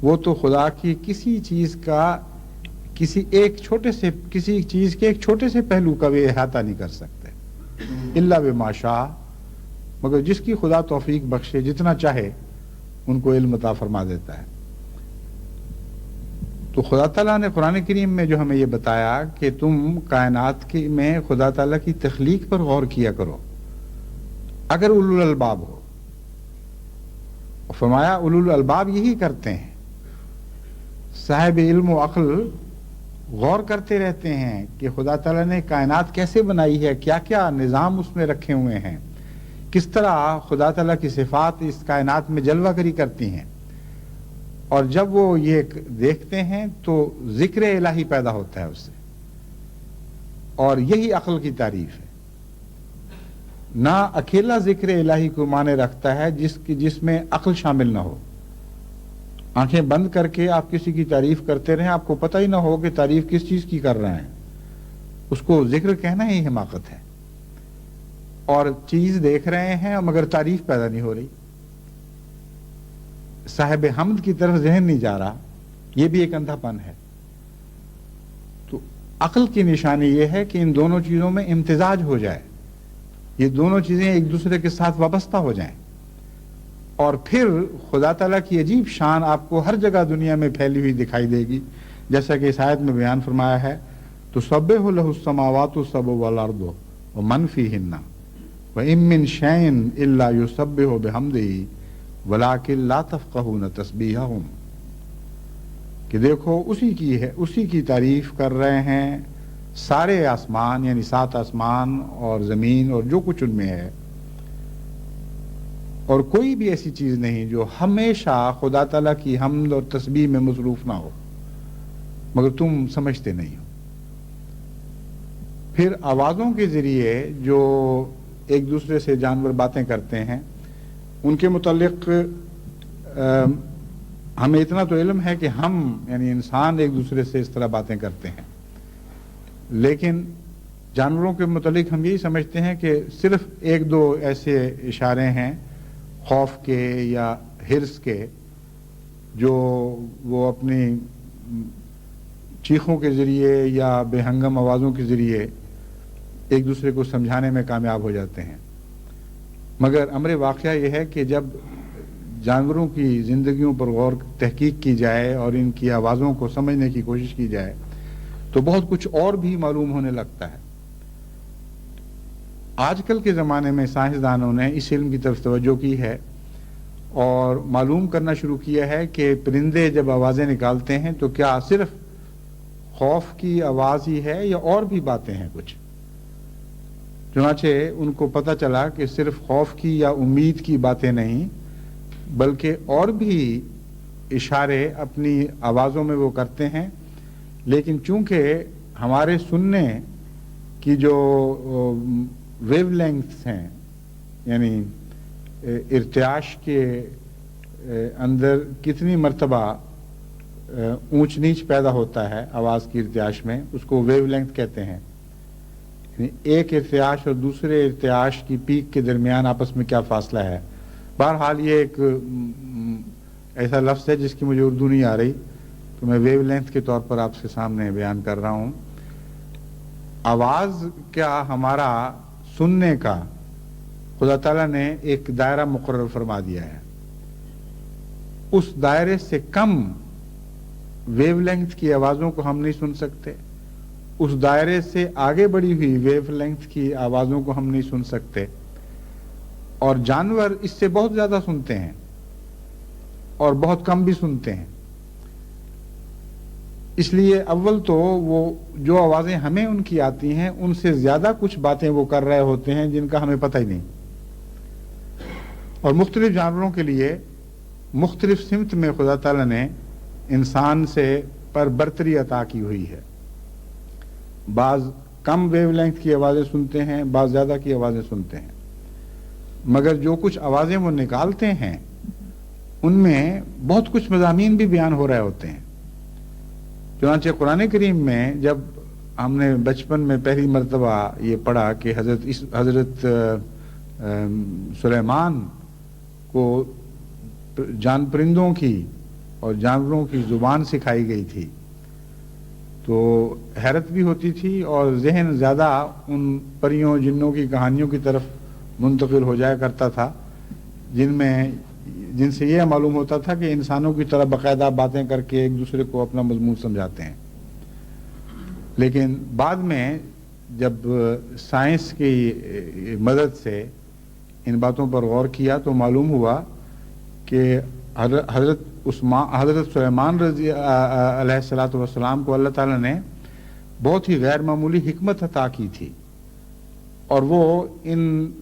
وہ تو خدا کی کسی چیز کا کسی چیز کے ایک چھوٹے سے پہلو کا بھی احاطہ نہیں کر سکتے، الا بما شاء، مگر جس کی خدا توفیق بخشے، جتنا چاہے ان کو علم عطا فرما دیتا ہے. تو خدا تعالیٰ نے قرآن کریم میں جو ہمیں یہ بتایا کہ تم کائنات میں خدا تعالیٰ کی تخلیق پر غور کیا کرو اگر اولو الالباب ہو. فرمایا اولو الالباب یہی کرتے ہیں، صاحب علم و عقل غور کرتے رہتے ہیں کہ خدا تعالیٰ نے کائنات کیسے بنائی ہے، کیا کیا نظام اس میں رکھے ہوئے ہیں، کس طرح خدا تعالیٰ کی صفات اس کائنات میں جلوہ گری کرتی ہیں، اور جب وہ یہ دیکھتے ہیں تو ذکر الہی پیدا ہوتا ہے اس سے، اور یہی عقل کی تعریف ہے۔ نہ اکیلا ذکر الہی کو معنی رکھتا ہے جس میں عقل شامل نہ ہو۔ آنکھیں بند کر کے آپ کسی کی تعریف کرتے رہیں، آپ کو پتہ ہی نہ ہو کہ تعریف کس چیز کی کر رہے ہیں، اس کو ذکر کہنا ہی حماقت ہے۔ اور چیز دیکھ رہے ہیں مگر تعریف پیدا نہیں ہو رہی، صاحب حمد کی طرف ذہن نہیں جا رہا، یہ بھی ایک اندھا پن ہے۔ تو عقل کی نشانی یہ ہے کہ ان دونوں چیزوں میں امتزاج ہو جائے، یہ دونوں چیزیں ایک دوسرے کے ساتھ وابستہ ہو جائیں، اور پھر خدا تعالیٰ کی عجیب شان آپ کو ہر جگہ دنیا میں پھیلی ہوئی دکھائی دے گی، جیسا کہ اس آیت میں بیان فرمایا ہے، تسبح لہ السماوات السبع والارض ومن فیہن وإن من شیء الا یسبح بحمدہ ولکن لا تفقہون تسبیحہم، کہ دیکھو اسی کی تعریف کر رہے ہیں سارے آسمان، یعنی 7 آسمان اور زمین اور جو کچھ ان میں ہے، اور کوئی بھی ایسی چیز نہیں جو ہمیشہ خدا تعالیٰ کی حمد اور تسبیح میں مصروف نہ ہو، مگر تم سمجھتے نہیں ہو۔ پھر آوازوں کے ذریعے جو ایک دوسرے سے جانور باتیں کرتے ہیں، ان کے متعلق ہمیں اتنا تو علم ہے کہ ہم یعنی انسان ایک دوسرے سے اس طرح باتیں کرتے ہیں، لیکن جانوروں کے متعلق ہم یہی سمجھتے ہیں کہ صرف 1-2 ایسے اشارے ہیں خوف کے یا حرص کے، جو وہ اپنی چیخوں کے ذریعے یا بے ہنگم آوازوں کے ذریعے ایک دوسرے کو سمجھانے میں کامیاب ہو جاتے ہیں۔ مگر امر واقعہ یہ ہے کہ جب جانوروں کی زندگیوں پر غور تحقیق کی جائے اور ان کی آوازوں کو سمجھنے کی کوشش کی جائے تو بہت کچھ اور بھی معلوم ہونے لگتا ہے۔ آج کل کے زمانے میں سائنسدانوں نے اس علم کی طرف توجہ کی ہے اور معلوم کرنا شروع کیا ہے کہ پرندے جب آوازیں نکالتے ہیں تو کیا صرف خوف کی آواز ہی ہے یا اور بھی باتیں ہیں کچھ۔ چنانچہ ان کو پتہ چلا کہ صرف خوف کی یا امید کی باتیں نہیں، بلکہ اور بھی اشارے اپنی آوازوں میں وہ کرتے ہیں، لیکن چونکہ ہمارے سننے کی جو ویو لینگتھس ہیں، یعنی ارتعاش کے اندر کتنی مرتبہ اونچ نیچ پیدا ہوتا ہے آواز کی ارتعاش میں، اس کو ویو لینگتھ کہتے ہیں، یعنی ایک ارتعاش اور دوسرے ارتعاش کی پیک کے درمیان آپس میں کیا فاصلہ ہے۔ بہرحال یہ ایک ایسا لفظ ہے جس کی مجھے اردو نہیں آ رہی، تو میں ویو لینتھ کے طور پر آپ کے سامنے بیان کر رہا ہوں۔ آواز کیا ہمارا سننے کا خدا تعالیٰ نے ایک دائرہ مقرر فرما دیا ہے، اس دائرے سے کم ویو لینتھ کی آوازوں کو ہم نہیں سن سکتے، اس دائرے سے آگے بڑھی ہوئی ویو لینتھ کی آوازوں کو ہم نہیں سن سکتے، اور جانور اس سے بہت زیادہ سنتے ہیں اور بہت کم بھی سنتے ہیں۔ اس لیے اول تو وہ جو آوازیں ہمیں ان کی آتی ہیں ان سے زیادہ کچھ باتیں وہ کر رہے ہوتے ہیں جن کا ہمیں پتہ ہی نہیں، اور مختلف جانوروں کے لیے مختلف سمت میں خدا تعالیٰ نے انسان سے پر برتری عطا کی ہوئی ہے۔ بعض کم ویو لینتھ کی آوازیں سنتے ہیں، بعض زیادہ کی آوازیں سنتے ہیں، مگر جو کچھ آوازیں وہ نکالتے ہیں ان میں بہت کچھ مضامین بھی بیان ہو رہے ہوتے ہیں۔ چنانچہ قرآن کریم میں جب ہم نے بچپن میں پہلی مرتبہ یہ پڑھا کہ حضرت سلیمان کو پرندوں کی اور جانوروں کی زبان سکھائی گئی تھی، تو حیرت بھی ہوتی تھی اور ذہن زیادہ ان پریوں جنوں کی کہانیوں کی طرف منتقل ہو جایا کرتا تھا جن سے یہ معلوم ہوتا تھا کہ انسانوں کی طرح باقاعدہ باتیں کر کے ایک دوسرے کو اپنا مضمون سمجھاتے ہیں۔ لیکن بعد میں جب سائنس کی مدد سے ان باتوں پر غور کیا تو معلوم ہوا کہ حضرت سلیمان علیہ الصلوۃ والسلام کو اللہ تعالیٰ نے بہت ہی غیر معمولی حکمت عطا کی تھی، اور وہ ان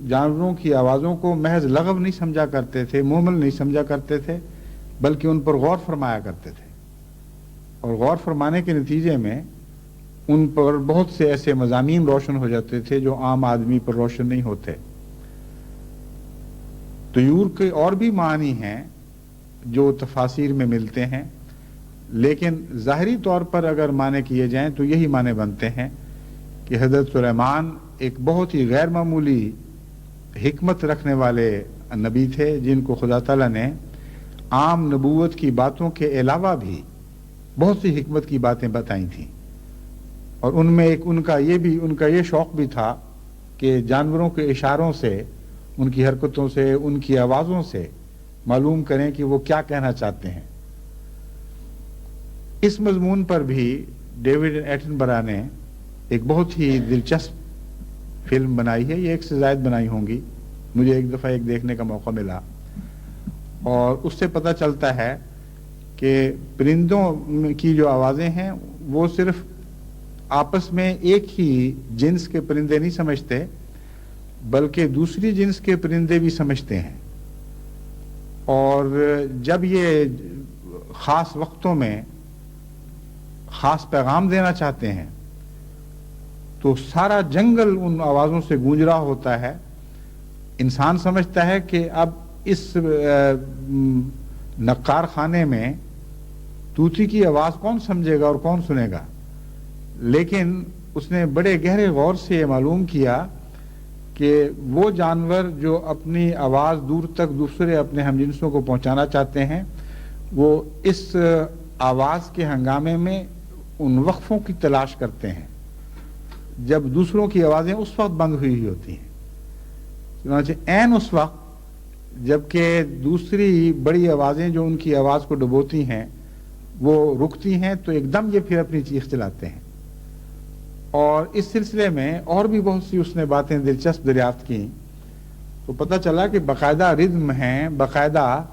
جانوروں کی آوازوں کو محض لغو نہیں سمجھا کرتے تھے، مہمل نہیں سمجھا کرتے تھے، بلکہ ان پر غور فرمایا کرتے تھے، اور غور فرمانے کے نتیجے میں ان پر بہت سے ایسے مضامین روشن ہو جاتے تھے جو عام آدمی پر روشن نہیں ہوتے۔ طیور کے اور بھی معنی ہیں جو تفاسیر میں ملتے ہیں، لیکن ظاہری طور پر اگر معنی کیے جائیں تو یہی معنی بنتے ہیں کہ حضرت سلیمان ایک بہت ہی غیر معمولی حکمت رکھنے والے نبی تھے، جن کو خدا تعالیٰ نے عام نبوت کی باتوں کے علاوہ بھی بہت سی حکمت کی باتیں بتائی تھیں، اور ان میں ایک ان کا یہ شوق بھی تھا کہ جانوروں کے اشاروں سے، ان کی حرکتوں سے، ان کی آوازوں سے معلوم کریں کہ وہ کیا کہنا چاہتے ہیں۔ اس مضمون پر بھی ڈیوڈ ایٹنبرا نے ایک بہت ہی دلچسپ فلم بنائی ہے، یہ ایک سے زائد بنائی ہوں گی، مجھے ایک دفعہ ایک دیکھنے کا موقع ملا، اور اس سے پتہ چلتا ہے کہ پرندوں کی جو آوازیں ہیں وہ صرف آپس میں ایک ہی جنس کے پرندے نہیں سمجھتے، بلکہ دوسری جنس کے پرندے بھی سمجھتے ہیں، اور جب یہ خاص وقتوں میں خاص پیغام دینا چاہتے ہیں تو سارا جنگل ان آوازوں سے گونج رہا ہوتا ہے۔ انسان سمجھتا ہے کہ اب اس نقار خانے میں طوطی کی آواز کون سمجھے گا اور کون سنے گا، لیکن اس نے بڑے گہرے غور سے یہ معلوم کیا کہ وہ جانور جو اپنی آواز دور تک دوسرے اپنے ہم جنسوں کو پہنچانا چاہتے ہیں، وہ اس آواز کے ہنگامے میں ان وقفوں کی تلاش کرتے ہیں جب دوسروں کی آوازیں اس وقت بند ہوئی ہوتی ہیں، چنانچہ عین اس وقت جبکہ دوسری بڑی آوازیں جو ان کی آواز کو ڈبوتی ہیں وہ رکتی ہیں تو ایک دم یہ پھر اپنی چیخ چلاتے ہیں۔ اور اس سلسلے میں اور بھی بہت سی اس نے باتیں دلچسپ دریافت کی، تو پتہ چلا کہ باقاعدہ ردم ہیں، باقاعدہ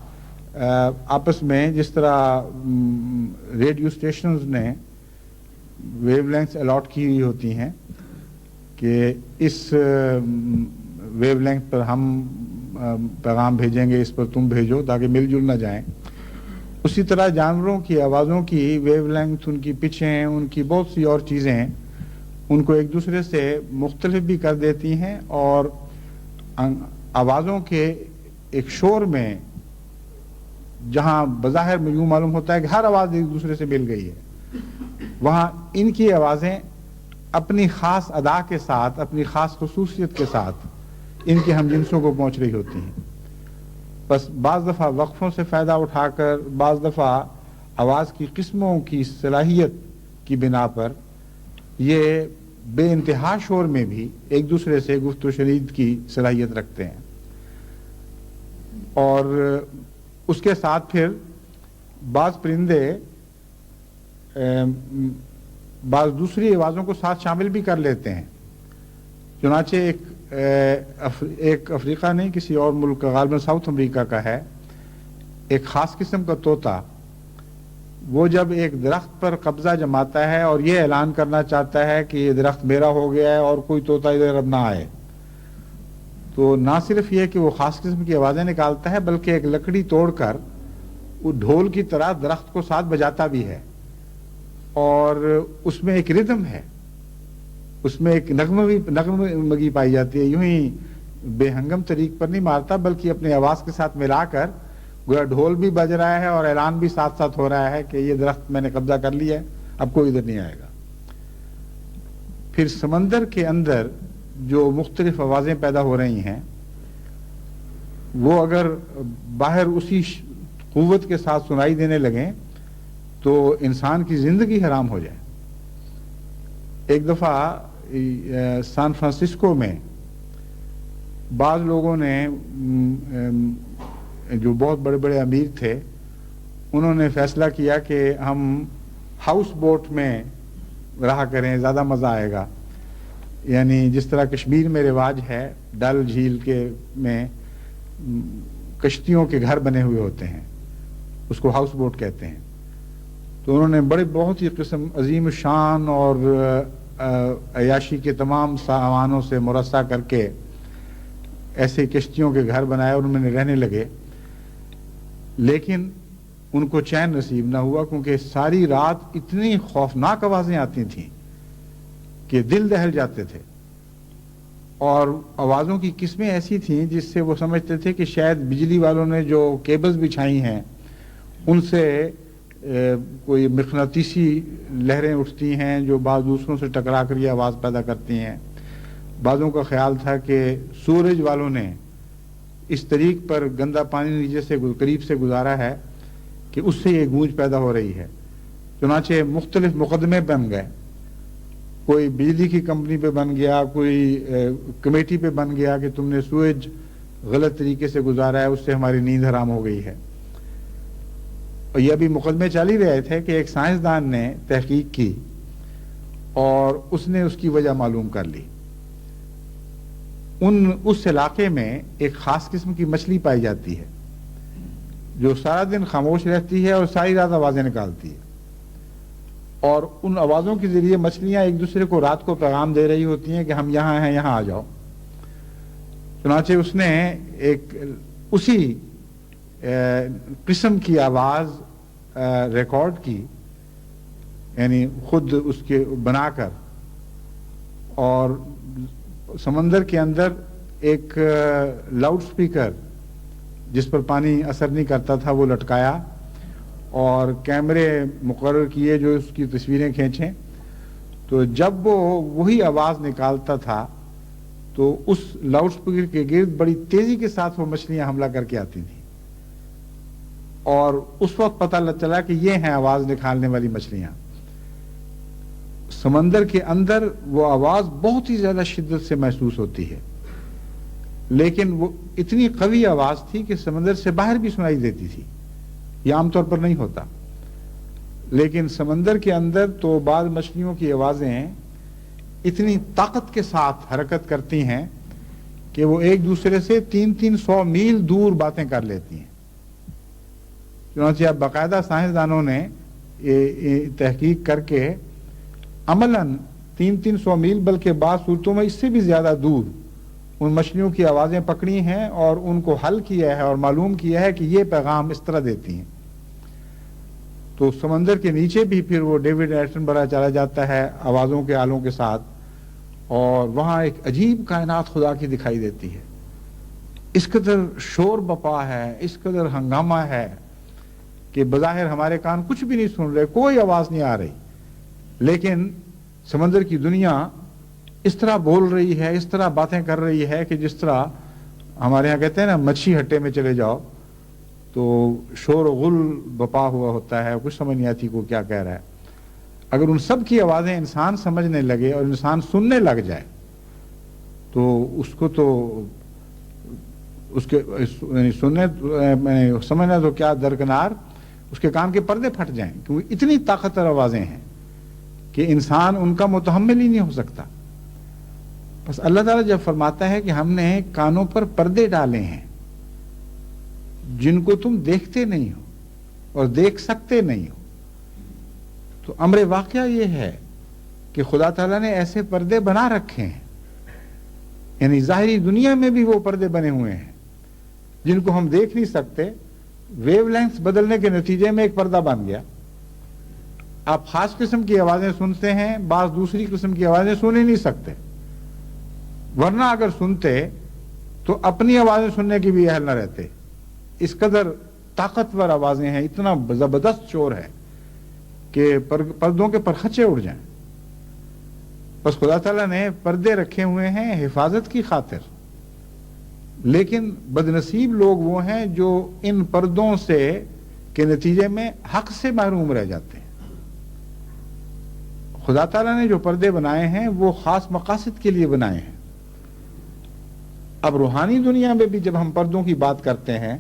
آپس میں جس طرح ریڈیو اسٹیشنز نے ویو لینگتھ الاٹ کی ہوئی ہوتی ہیں کہ اس ویو لینگتھ پر ہم پیغام بھیجیں گے، اس پر تم بھیجو تاکہ مل جل نہ جائیں، اسی طرح جانوروں کی آوازوں کی ویو لینگتھ، ان کی پچیں، ان کی بہت سی اور چیزیں ان کو ایک دوسرے سے مختلف بھی کر دیتی ہیں، اور آوازوں کے ایک شور میں جہاں بظاہر میں یوں معلوم ہوتا ہے کہ ہر آواز ایک دوسرے سے مل گئی ہے، وہاں ان کی آوازیں اپنی خاص ادا کے ساتھ، اپنی خاص خصوصیت کے ساتھ ان کے ہم جنسوں کو پہنچ رہی ہوتی ہیں۔ بس بعض دفعہ وقفوں سے فائدہ اٹھا کر، بعض دفعہ آواز کی قسموں کی صلاحیت کی بنا پر یہ بے انتہا شور میں بھی ایک دوسرے سے گفت و شنید کی صلاحیت رکھتے ہیں، اور اس کے ساتھ پھر بعض پرندے بعض دوسری آوازوں کو ساتھ شامل بھی کر لیتے ہیں۔ چنانچہ ایک افریقہ نہیں، کسی اور ملک کا، غالباً ساؤتھ امریکہ کا ہے، ایک خاص قسم کا طوطا، وہ جب ایک درخت پر قبضہ جماتا ہے اور یہ اعلان کرنا چاہتا ہے کہ یہ درخت میرا ہو گیا ہے اور کوئی طوطا ادھر اب نہ آئے، تو نہ صرف یہ کہ وہ خاص قسم کی آوازیں نکالتا ہے، بلکہ ایک لکڑی توڑ کر وہ ڈھول کی طرح درخت کو ساتھ بجاتا بھی ہے، اور اس میں ایک ردم ہے، اس میں ایک نغمگی پائی جاتی ہے، یوں ہی بے ہنگم طریق پر نہیں مارتا بلکہ اپنی آواز کے ساتھ ملا کر گویا ڈھول بھی بج رہا ہے اور اعلان بھی ساتھ ساتھ ہو رہا ہے کہ یہ درخت میں نے قبضہ کر لیا ہے، اب کوئی ادھر نہیں آئے گا۔ پھر سمندر کے اندر جو مختلف آوازیں پیدا ہو رہی ہیں وہ اگر باہر اسی قوت کے ساتھ سنائی دینے لگیں تو انسان کی زندگی حرام ہو جائے۔ ایک دفعہ سان فرانسسکو میں بعض لوگوں نے جو بہت بڑے بڑے امیر تھے، انہوں نے فیصلہ کیا کہ ہم ہاؤس بوٹ میں رہا کریں، زیادہ مزہ آئے گا، یعنی جس طرح کشمیر میں رواج ہے، ڈل جھیل کے میں کشتیوں کے گھر بنے ہوئے ہوتے ہیں، اس کو ہاؤس بوٹ کہتے ہیں، تو انہوں نے بڑے بہت ہی قسم عظیم شان اور عیاشی کے تمام سامانوں سے مرصع کر کے ایسے کشتیوں کے گھر بنائے اور ان میں رہنے لگے، لیکن ان کو چین نصیب نہ ہوا، کیونکہ ساری رات اتنی خوفناک آوازیں آتی تھیں کہ دل دہل جاتے تھے، اور آوازوں کی قسمیں ایسی تھیں جس سے وہ سمجھتے تھے کہ شاید بجلی والوں نے جو کیبلز بچھائی ہیں ان سے کوئی مقناطیسی لہریں اٹھتی ہیں جو بعض دوسروں سے ٹکرا کر یہ آواز پیدا کرتی ہیں۔ بعضوں کا خیال تھا کہ سورج والوں نے اس طریق پر گندا پانی نیچے سے قریب سے گزارا ہے کہ اس سے یہ گونج پیدا ہو رہی ہے۔ چنانچہ مختلف مقدمے بن گئے، کوئی بجلی کی کمپنی پہ بن گیا، کوئی کمیٹی پہ بن گیا کہ تم نے سورج غلط طریقے سے گزارا ہے، اس سے ہماری نیند حرام ہو گئی ہے۔ اور یہ بھی مقدمے چل ہی رہے تھے کہ ایک سائنسدان نے تحقیق کی اور اس نے اس کی وجہ معلوم کر لی۔ اس علاقے میں ایک خاص قسم کی مچھلی پائی جاتی ہے جو سارا دن خاموش رہتی ہے اور ساری رات آوازیں نکالتی ہے، اور ان آوازوں کے ذریعے مچھلیاں ایک دوسرے کو رات کو پیغام دے رہی ہوتی ہیں کہ ہم یہاں ہیں، یہاں آ جاؤ۔ چنانچہ اس نے ایک اسی قسم کی آواز ریکارڈ کی، یعنی خود اس کے بنا کر، اور سمندر کے اندر ایک لاؤڈ سپیکر جس پر پانی اثر نہیں کرتا تھا وہ لٹکایا، اور کیمرے مقرر کیے جو اس کی تصویریں کھینچیں۔ تو جب وہ وہی آواز نکالتا تھا تو اس لاؤڈ سپیکر کے گرد بڑی تیزی کے ساتھ وہ مچھلیاں حملہ کر کے آتی تھیں، اور اس وقت پتہ چلا کہ یہ ہیں آواز نکالنے والی مچھلیاں۔ سمندر کے اندر وہ آواز بہت ہی زیادہ شدت سے محسوس ہوتی ہے، لیکن وہ اتنی قوی آواز تھی کہ سمندر سے باہر بھی سنائی دیتی تھی۔ یہ عام طور پر نہیں ہوتا، لیکن سمندر کے اندر تو بعض مچھلیوں کی آوازیں اتنی طاقت کے ساتھ حرکت کرتی ہیں کہ وہ ایک دوسرے سے 300 میل دور باتیں کر لیتی ہیں۔ چنانچہ اب باقاعدہ سائنسدانوں نے تحقیق کر کے عملاً 300 میل بلکہ بعض صورتوں میں اس سے بھی زیادہ دور ان مچھلیوں کی آوازیں پکڑی ہیں اور ان کو حل کیا ہے اور معلوم کیا ہے کہ یہ پیغام اس طرح دیتی ہیں۔ تو سمندر کے نیچے بھی پھر وہ ڈیوڈ ایٹن برا چلا جاتا ہے آوازوں کے آلوں کے ساتھ، اور وہاں ایک عجیب کائنات خدا کی دکھائی دیتی ہے۔ اس قدر شور بپا ہے، اس قدر ہنگامہ ہے کہ بظاہر ہمارے کان کچھ بھی نہیں سن رہے، کوئی آواز نہیں آ رہی، لیکن سمندر کی دنیا اس طرح بول رہی ہے، اس طرح باتیں کر رہی ہے کہ جس طرح ہمارے ہاں کہتے ہیں نا مچھی ہٹے میں چلے جاؤ تو شور و غل بپا ہوا ہوتا ہے، کچھ سمجھ نہیں آتی کو کیا کہہ رہا ہے۔ اگر ان سب کی آوازیں انسان سمجھنے لگے اور انسان سننے لگ جائے تو اس کو تو اس کے سمجھنا تو کیا درکنار، اس کے کان کے پردے پھٹ جائیں، کیونکہ اتنی طاقتور آوازیں ہیں کہ انسان ان کا متحمل ہی نہیں ہو سکتا۔ بس اللہ تعالیٰ جب فرماتا ہے کہ ہم نے کانوں پر پردے ڈالے ہیں جن کو تم دیکھتے نہیں ہو اور دیکھ سکتے نہیں ہو، تو امر واقعہ یہ ہے کہ خدا تعالیٰ نے ایسے پردے بنا رکھے ہیں، یعنی ظاہری دنیا میں بھی وہ پردے بنے ہوئے ہیں جن کو ہم دیکھ نہیں سکتے۔ ویو لینتھ بدلنے کے نتیجے میں ایک پردہ بن گیا، آپ خاص قسم کی آوازیں سنتے ہیں، بعض دوسری قسم کی آوازیں سن ہی نہیں سکتے، ورنہ اگر سنتے تو اپنی آوازیں سننے کی بھی اہل نہ رہتے۔ اس قدر طاقتور آوازیں ہیں، اتنا زبردست شور ہے کہ پردوں کے پرخچے اڑ جائیں۔ بس خدا تعالیٰ نے پردے رکھے ہوئے ہیں حفاظت کی خاطر، لیکن بدنصیب لوگ وہ ہیں جو ان پردوں سے کے نتیجے میں حق سے محروم رہ جاتے ہیں۔ خدا تعالیٰ نے جو پردے بنائے ہیں وہ خاص مقاصد کے لیے بنائے ہیں۔ اب روحانی دنیا میں بھی جب ہم پردوں کی بات کرتے ہیں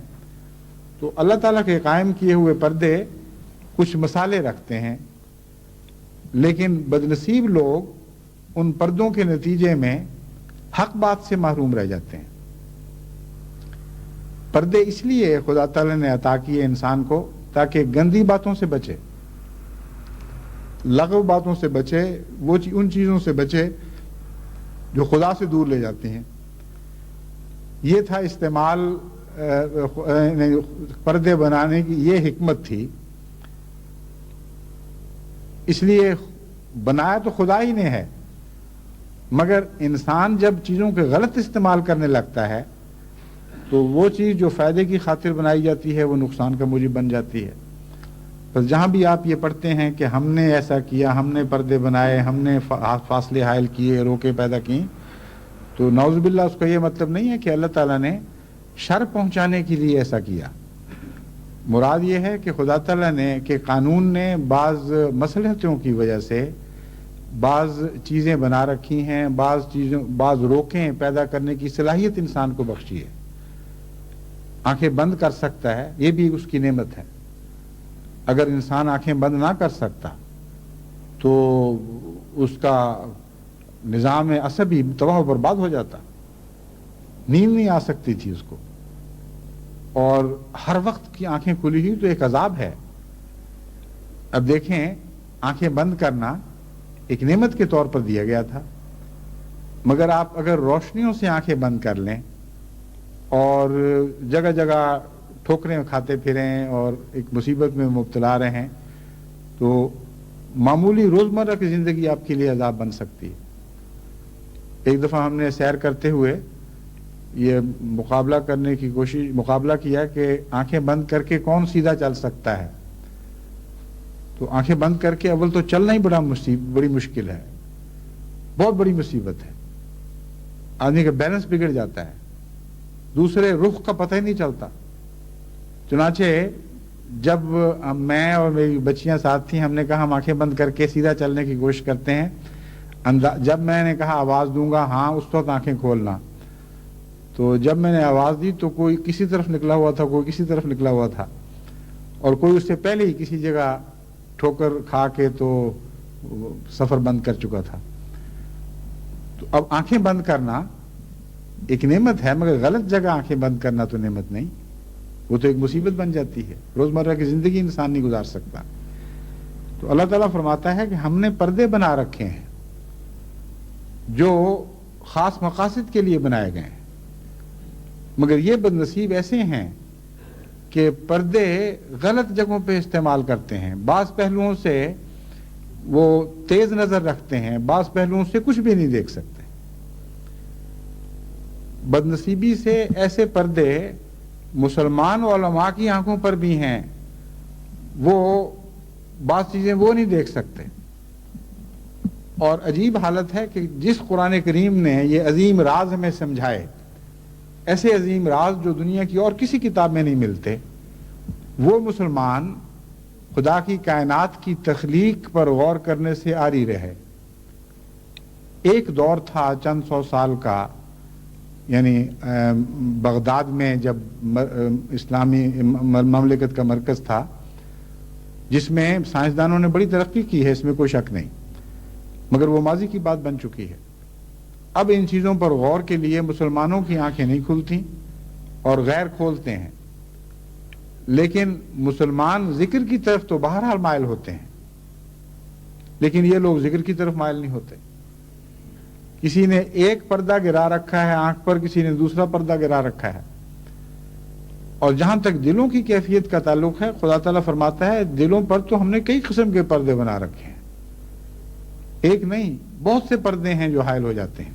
تو اللہ تعالیٰ کے قائم کیے ہوئے پردے کچھ مسالے رکھتے ہیں، لیکن بدنصیب لوگ ان پردوں کے نتیجے میں حق بات سے محروم رہ جاتے ہیں۔ پردے اس لیے خدا تعالیٰ نے عطا کیے انسان کو تاکہ گندی باتوں سے بچے، لغو باتوں سے بچے، ان چیزوں سے بچے جو خدا سے دور لے جاتی ہیں۔ یہ تھا استعمال پردے بنانے کی، یہ حکمت تھی۔ اس لیے بنایا تو خدا ہی نے ہے، مگر انسان جب چیزوں کے غلط استعمال کرنے لگتا ہے تو وہ چیز جو فائدے کی خاطر بنائی جاتی ہے وہ نقصان کا موجب بن جاتی ہے۔ بس جہاں بھی آپ یہ پڑھتے ہیں کہ ہم نے ایسا کیا، ہم نے پردے بنائے، ہم نے فاصلے حائل کیے، روکے پیدا کی، تو نعوذ باللہ اس کا یہ مطلب نہیں ہے کہ اللہ تعالیٰ نے شر پہنچانے کے لیے ایسا کیا۔ مراد یہ ہے کہ خدا تعالیٰ نے کہ قانون نے بعض مصلحتوں کی وجہ سے بعض چیزیں بنا رکھی ہیں، بعض روکیں پیدا کرنے کی صلاحیت انسان کو بخشی ہے۔ آنکھیں بند کر سکتا ہے، یہ بھی اس کی نعمت ہے۔ اگر انسان آنکھیں بند نہ کر سکتا تو اس کا نظام عصبی تباہ و برباد ہو جاتا، نیند نہیں آ سکتی تھی اس کو، اور ہر وقت کی آنکھیں کھلی ہوئی تو ایک عذاب ہے۔ اب دیکھیں، آنکھیں بند کرنا ایک نعمت کے طور پر دیا گیا تھا، مگر آپ اگر روشنیوں سے آنکھیں بند کر لیں اور جگہ جگہ ٹھوکریں کھاتے پھریں اور ایک مصیبت میں مبتلا رہیں تو معمولی روزمرہ کی زندگی آپ کے لیے عذاب بن سکتی ہے۔ ایک دفعہ ہم نے سیر کرتے ہوئے یہ مقابلہ کیا کہ آنکھیں بند کر کے کون سیدھا چل سکتا ہے، تو آنکھیں بند کر کے اول تو چلنا ہی بڑی مشکل ہے، بہت بڑی مصیبت ہے، آدمی کا بیلنس بگڑ جاتا ہے، دوسرے رخ کا پتہ ہی نہیں چلتا۔ چنانچہ جب میں اور میری بچیاں ساتھ تھیں، ہم نے کہا ہم آنکھیں بند کر کے سیدھا چلنے کی کوشش کرتے ہیں، جب میں نے کہا آواز دوں گا ہاں، اس وقت آنکھیں کھولنا، تو جب میں نے آواز دی تو کوئی کسی طرف نکلا ہوا تھا، کوئی کسی طرف نکلا ہوا تھا، اور کوئی اس سے پہلے ہی کسی جگہ ٹھوکر کھا کے تو سفر بند کر چکا تھا۔ تو اب آنکھیں بند کرنا ایک نعمت ہے، مگر غلط جگہ آنکھیں بند کرنا تو نعمت نہیں، وہ تو ایک مصیبت بن جاتی ہے، روزمرہ کی زندگی انسان نہیں گزار سکتا۔ تو اللہ تعالیٰ فرماتا ہے کہ ہم نے پردے بنا رکھے ہیں جو خاص مقاصد کے لیے بنائے گئے ہیں، مگر یہ بد نصیب ایسے ہیں کہ پردے غلط جگہوں پہ استعمال کرتے ہیں، بعض پہلوؤں سے وہ تیز نظر رکھتے ہیں، بعض پہلوؤں سے کچھ بھی نہیں دیکھ سکتے۔ بد نصیبی سے ایسے پردے مسلمان علماء کی آنکھوں پر بھی ہیں، وہ بعض چیزیں وہ نہیں دیکھ سکتے۔ اور عجیب حالت ہے کہ جس قرآن کریم نے یہ عظیم راز ہمیں سمجھائے، ایسے عظیم راز جو دنیا کی اور کسی کتاب میں نہیں ملتے، وہ مسلمان خدا کی کائنات کی تخلیق پر غور کرنے سے عاری رہے۔ ایک دور تھا چند سو سال کا، یعنی بغداد میں جب اسلامی مملکت کا مرکز تھا، جس میں سائنسدانوں نے بڑی ترقی کی ہے، اس میں کوئی شک نہیں، مگر وہ ماضی کی بات بن چکی ہے۔ اب ان چیزوں پر غور کے لیے مسلمانوں کی آنکھیں نہیں کھلتی اور غیر کھولتے ہیں، لیکن مسلمان ذکر کی طرف تو بہرحال مائل ہوتے ہیں، لیکن یہ لوگ ذکر کی طرف مائل نہیں ہوتے۔ کسی نے ایک پردہ گرا رکھا ہے آنکھ پر، کسی نے دوسرا پردہ گرا رکھا ہے۔ اور جہاں تک دلوں کی کیفیت کا تعلق ہے، خدا تعالیٰ فرماتا ہے دلوں پر تو ہم نے کئی قسم کے پردے بنا رکھے ہیں، ایک نہیں بہت سے پردے ہیں جو حائل ہو جاتے ہیں۔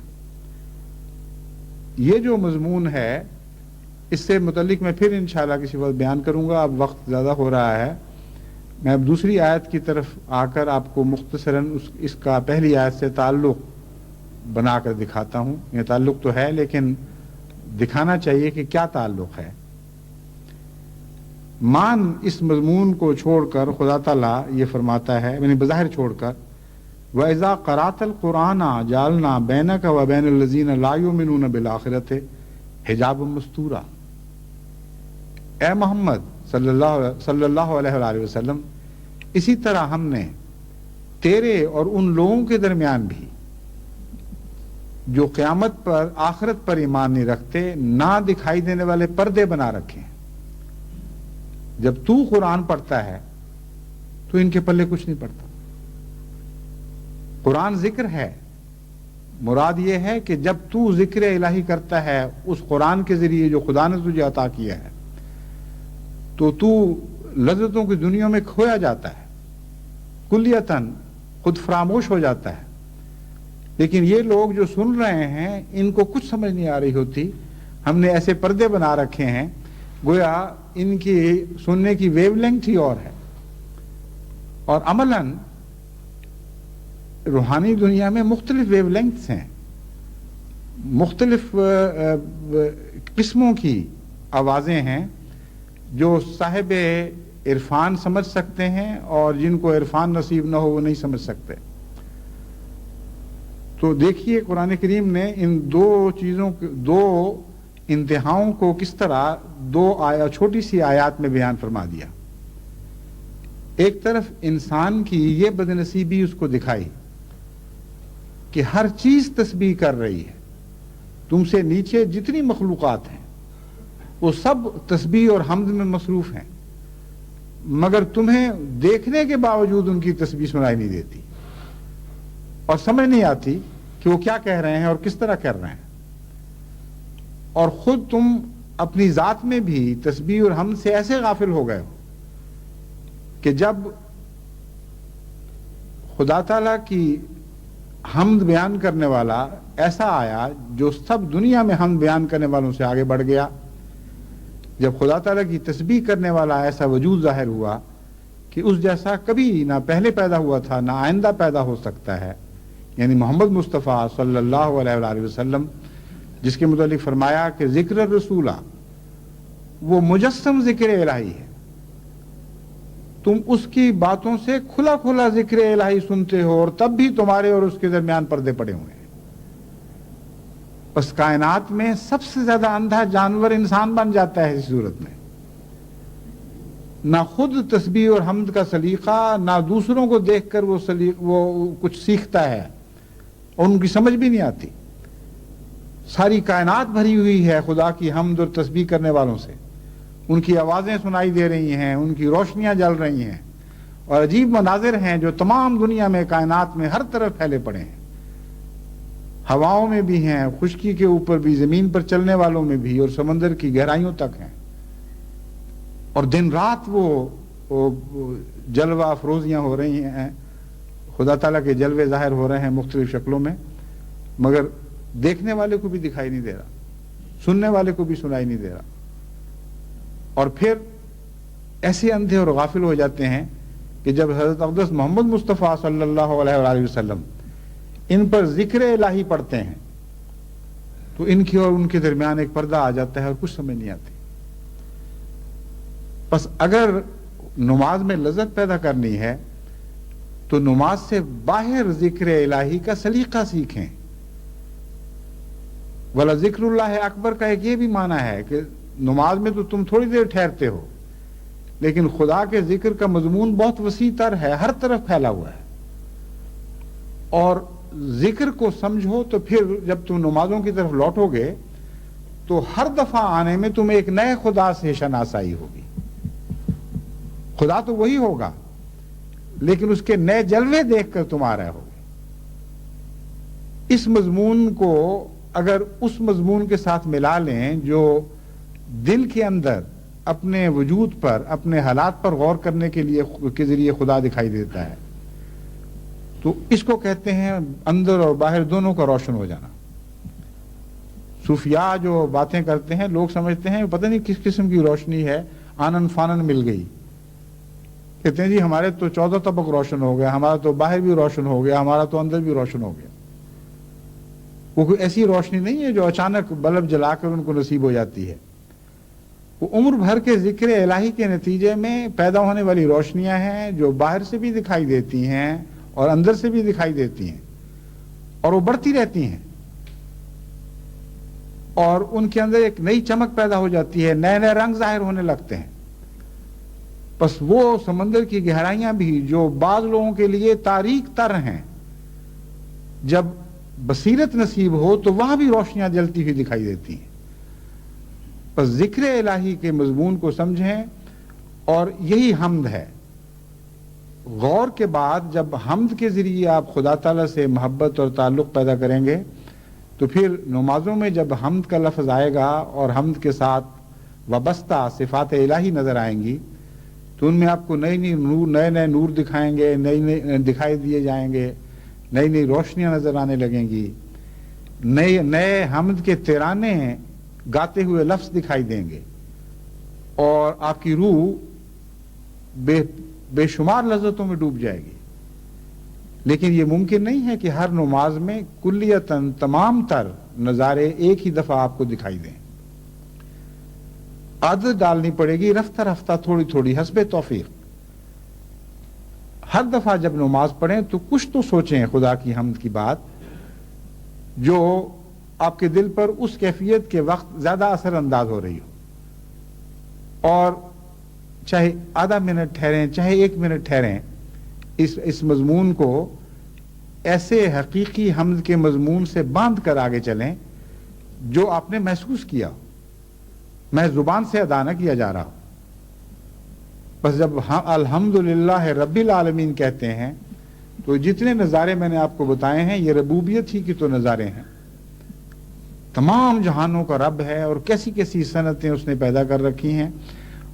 یہ جو مضمون ہے اس سے متعلق میں پھر انشاءاللہ کسی وقت بیان کروں گا، اب وقت زیادہ ہو رہا ہے۔ میں اب دوسری آیت کی طرف آ کر آپ کو مختصراً اس کا پہلی آیت سے تعلق بنا کر دکھاتا ہوں۔ یہ تعلق تو ہے لیکن دکھانا چاہیے کہ کیا تعلق ہے۔ مان اس مضمون کو چھوڑ کر خدا تعالیٰ یہ فرماتا ہے، یعنی بظاہر چھوڑ کر، وَإِذَا قَرَأْتَ الْقُرْآنَ جَعَلْنَا بَيْنَكَ وَبَيْنَ الَّذِينَ لَا يُؤْمِنُونَ بِالْآخِرَةِ حِجَابًا مَسْتُورًا۔ اے محمد صلی اللہ علیہ وآلہ وسلم، اسی طرح ہم نے تیرے اور ان لوگوں کے درمیان بھی جو قیامت پر آخرت پر ایمان نہیں رکھتے نہ دکھائی دینے والے پردے بنا رکھے ہیں۔ جب تو قرآن پڑھتا ہے تو ان کے پلے کچھ نہیں پڑتا، قرآن ذکر ہے، مراد یہ ہے کہ جب تو ذکر الہی کرتا ہے اس قرآن کے ذریعے جو خدا نے تجھے عطا کیا ہے تو لذتوں کی دنیا میں کھویا جاتا ہے، کلیتاً خود فراموش ہو جاتا ہے۔ لیکن یہ لوگ جو سن رہے ہیں ان کو کچھ سمجھ نہیں آ رہی ہوتی، ہم نے ایسے پردے بنا رکھے ہیں گویا ان کی سننے کی ویو لینتھ ہی اور ہے۔ اور عملاً روحانی دنیا میں مختلف ویو لینگتھس ہیں، مختلف قسموں کی آوازیں ہیں جو صاحب عرفان سمجھ سکتے ہیں اور جن کو عرفان نصیب نہ ہو وہ نہیں سمجھ سکتے۔ تو دیکھیے قرآن کریم نے ان دو انتہاؤں کو کس طرح چھوٹی سی آیات میں بیان فرما دیا۔ ایک طرف انسان کی یہ بدنصیبی اس کو دکھائی کہ ہر چیز تسبیح کر رہی ہے، تم سے نیچے جتنی مخلوقات ہیں وہ سب تسبیح اور حمد میں مصروف ہیں، مگر تمہیں دیکھنے کے باوجود ان کی تسبیح سنائی نہیں دیتی اور سمجھ نہیں آتی کہ وہ کیا کہہ رہے ہیں اور کس طرح کر رہے ہیں۔ اور خود تم اپنی ذات میں بھی تسبیح اور حمد سے ایسے غافل ہو گئے ہو کہ جب خدا تعالیٰ کی حمد بیان کرنے والا ایسا آیا جو سب دنیا میں حمد بیان کرنے والوں سے آگے بڑھ گیا، جب خدا تعالیٰ کی تسبیح کرنے والا ایسا وجود ظاہر ہوا کہ اس جیسا کبھی نہ پہلے پیدا ہوا تھا نہ آئندہ پیدا ہو سکتا ہے، یعنی محمد مصطفیٰ صلی اللہ علیہ وآلہ وسلم، جس کے متعلق فرمایا کہ ذکر الرسولہ وہ مجسم ذکر الہی ہے، تم اس کی باتوں سے کھلا کھلا ذکر الہی سنتے ہو اور تب بھی تمہارے اور اس کے درمیان پردے پڑے ہوئے ہیں۔ بس کائنات میں سب سے زیادہ اندھا جانور انسان بن جاتا ہے اس صورت میں، نہ خود تسبیح اور حمد کا سلیقہ، نہ دوسروں کو دیکھ کر وہ کچھ سیکھتا ہے اور ان کی سمجھ بھی نہیں آتی۔ ساری کائنات بھری ہوئی ہے خدا کی حمد اور تسبیح کرنے والوں سے، ان کی آوازیں سنائی دے رہی ہیں، ان کی روشنیاں جل رہی ہیں، اور عجیب مناظر ہیں جو تمام دنیا میں کائنات میں ہر طرف پھیلے پڑے ہیں، ہواؤں میں بھی ہیں، خشکی کے اوپر بھی، زمین پر چلنے والوں میں بھی، اور سمندر کی گہرائیوں تک ہیں، اور دن رات وہ جلوہ افروزیاں ہو رہی ہیں، خدا تعالیٰ کے جلوے ظاہر ہو رہے ہیں مختلف شکلوں میں، مگر دیکھنے والے کو بھی دکھائی نہیں دے رہا، سننے والے کو بھی سنائی نہیں دے رہا۔ اور پھر ایسے اندھے اور غافل ہو جاتے ہیں کہ جب حضرت اقدس محمد مصطفیٰ صلی اللہ علیہ وآلہ وسلم ان پر ذکر الہی پڑھتے ہیں تو ان کی اور ان کے درمیان ایک پردہ آ جاتا ہے اور کچھ سمجھ نہیں آتی۔ بس اگر نماز میں لذت پیدا کرنی ہے تو نماز سے باہر ذکر الہی کا سلیقہ سیکھیں۔ ولا ذکر اللہ اکبر کا ایک یہ بھی معنی ہے کہ نماز میں تو تم تھوڑی دیر ٹھہرتے ہو، لیکن خدا کے ذکر کا مضمون بہت وسیع تر ہے، ہر طرف پھیلا ہوا ہے، اور ذکر کو سمجھو تو پھر جب تم نمازوں کی طرف لوٹو گے تو ہر دفعہ آنے میں تمہیں ایک نئے خدا سے شناسائی ہوگی۔ خدا تو وہی ہوگا لیکن اس کے نئے جلوے دیکھ کر تم آ رہے ہوگے۔ اس مضمون کو اگر اس مضمون کے ساتھ ملا لیں جو دل کے اندر اپنے وجود پر، اپنے حالات پر غور کرنے کے ذریعے خدا دکھائی دیتا ہے، تو اس کو کہتے ہیں اندر اور باہر دونوں کا روشن ہو جانا۔ صوفیاء جو باتیں کرتے ہیں لوگ سمجھتے ہیں پتہ نہیں کس قسم کی روشنی ہے، آنن فانن مل گئی، کہتے ہیں جی ہمارے تو 14 طبق روشن ہو گیا، ہمارا تو باہر بھی روشن ہو گیا، ہمارا تو اندر بھی روشن ہو گیا۔ وہ کوئی ایسی روشنی نہیں ہے جو اچانک بلب جلا کر ان کو نصیب ہو جاتی ہے، وہ عمر بھر کے ذکر الہی کے نتیجے میں پیدا ہونے والی روشنیاں ہیں جو باہر سے بھی دکھائی دیتی ہیں اور اندر سے بھی دکھائی دیتی ہیں، اور وہ بڑھتی رہتی ہیں، اور ان کے اندر ایک نئی چمک پیدا ہو جاتی ہے، نئے نئے رنگ ظاہر ہونے لگتے ہیں۔ بس وہ سمندر کی گہرائیاں بھی جو بعض لوگوں کے لیے تاریک تر ہیں، جب بصیرت نصیب ہو تو وہاں بھی روشنیاں جلتی ہوئی دکھائی دیتی ہیں۔ بس ذکر الہی کے مضمون کو سمجھیں، اور یہی حمد ہے غور کے بعد جب حمد کے ذریعے آپ خدا تعالیٰ سے محبت اور تعلق پیدا کریں گے تو پھر نمازوں میں جب حمد کا لفظ آئے گا اور حمد کے ساتھ وابستہ صفات الہی نظر آئیں گی تو ان میں آپ کو نئے نئے نور دکھائیں گے، نئے دکھائی دیے جائیں گے، نئی نئی روشنیاں نظر آنے لگیں گی، نئے حمد کے ترانے گاتے ہوئے لفظ دکھائی دیں گے، اور آپ کی روح بے شمار لذتوں میں ڈوب جائے گی۔ لیکن یہ ممکن نہیں ہے کہ ہر نماز میں کلیتاً تمام تر نظارے ایک ہی دفعہ آپ کو دکھائی دیں۔ عادت ڈالنی پڑے گی، رفتہ رفتہ تھوڑی تھوڑی حسب توفیق۔ ہر دفعہ جب نماز پڑھیں تو کچھ تو سوچیں خدا کی حمد کی بات جو آپ کے دل پر اس کیفیت کے وقت زیادہ اثر انداز ہو رہی ہو، اور چاہے آدھا منٹ ٹھہریں، چاہے 1 منٹ ٹھہریں، اس مضمون کو ایسے حقیقی حمد کے مضمون سے باندھ کر آگے چلیں جو آپ نے محسوس کیا، میں زبان سے ادا نہ کیا جا رہا ہوں۔ بس جب الحمدللہ رب العالمین کہتے ہیں تو جتنے نظارے میں نے آپ کو بتائے ہیں یہ ربوبیت ہی کی تو نظارے ہیں، تمام جہانوں کا رب ہے، اور کیسی کیسی صنعتیں اس نے پیدا کر رکھی ہیں،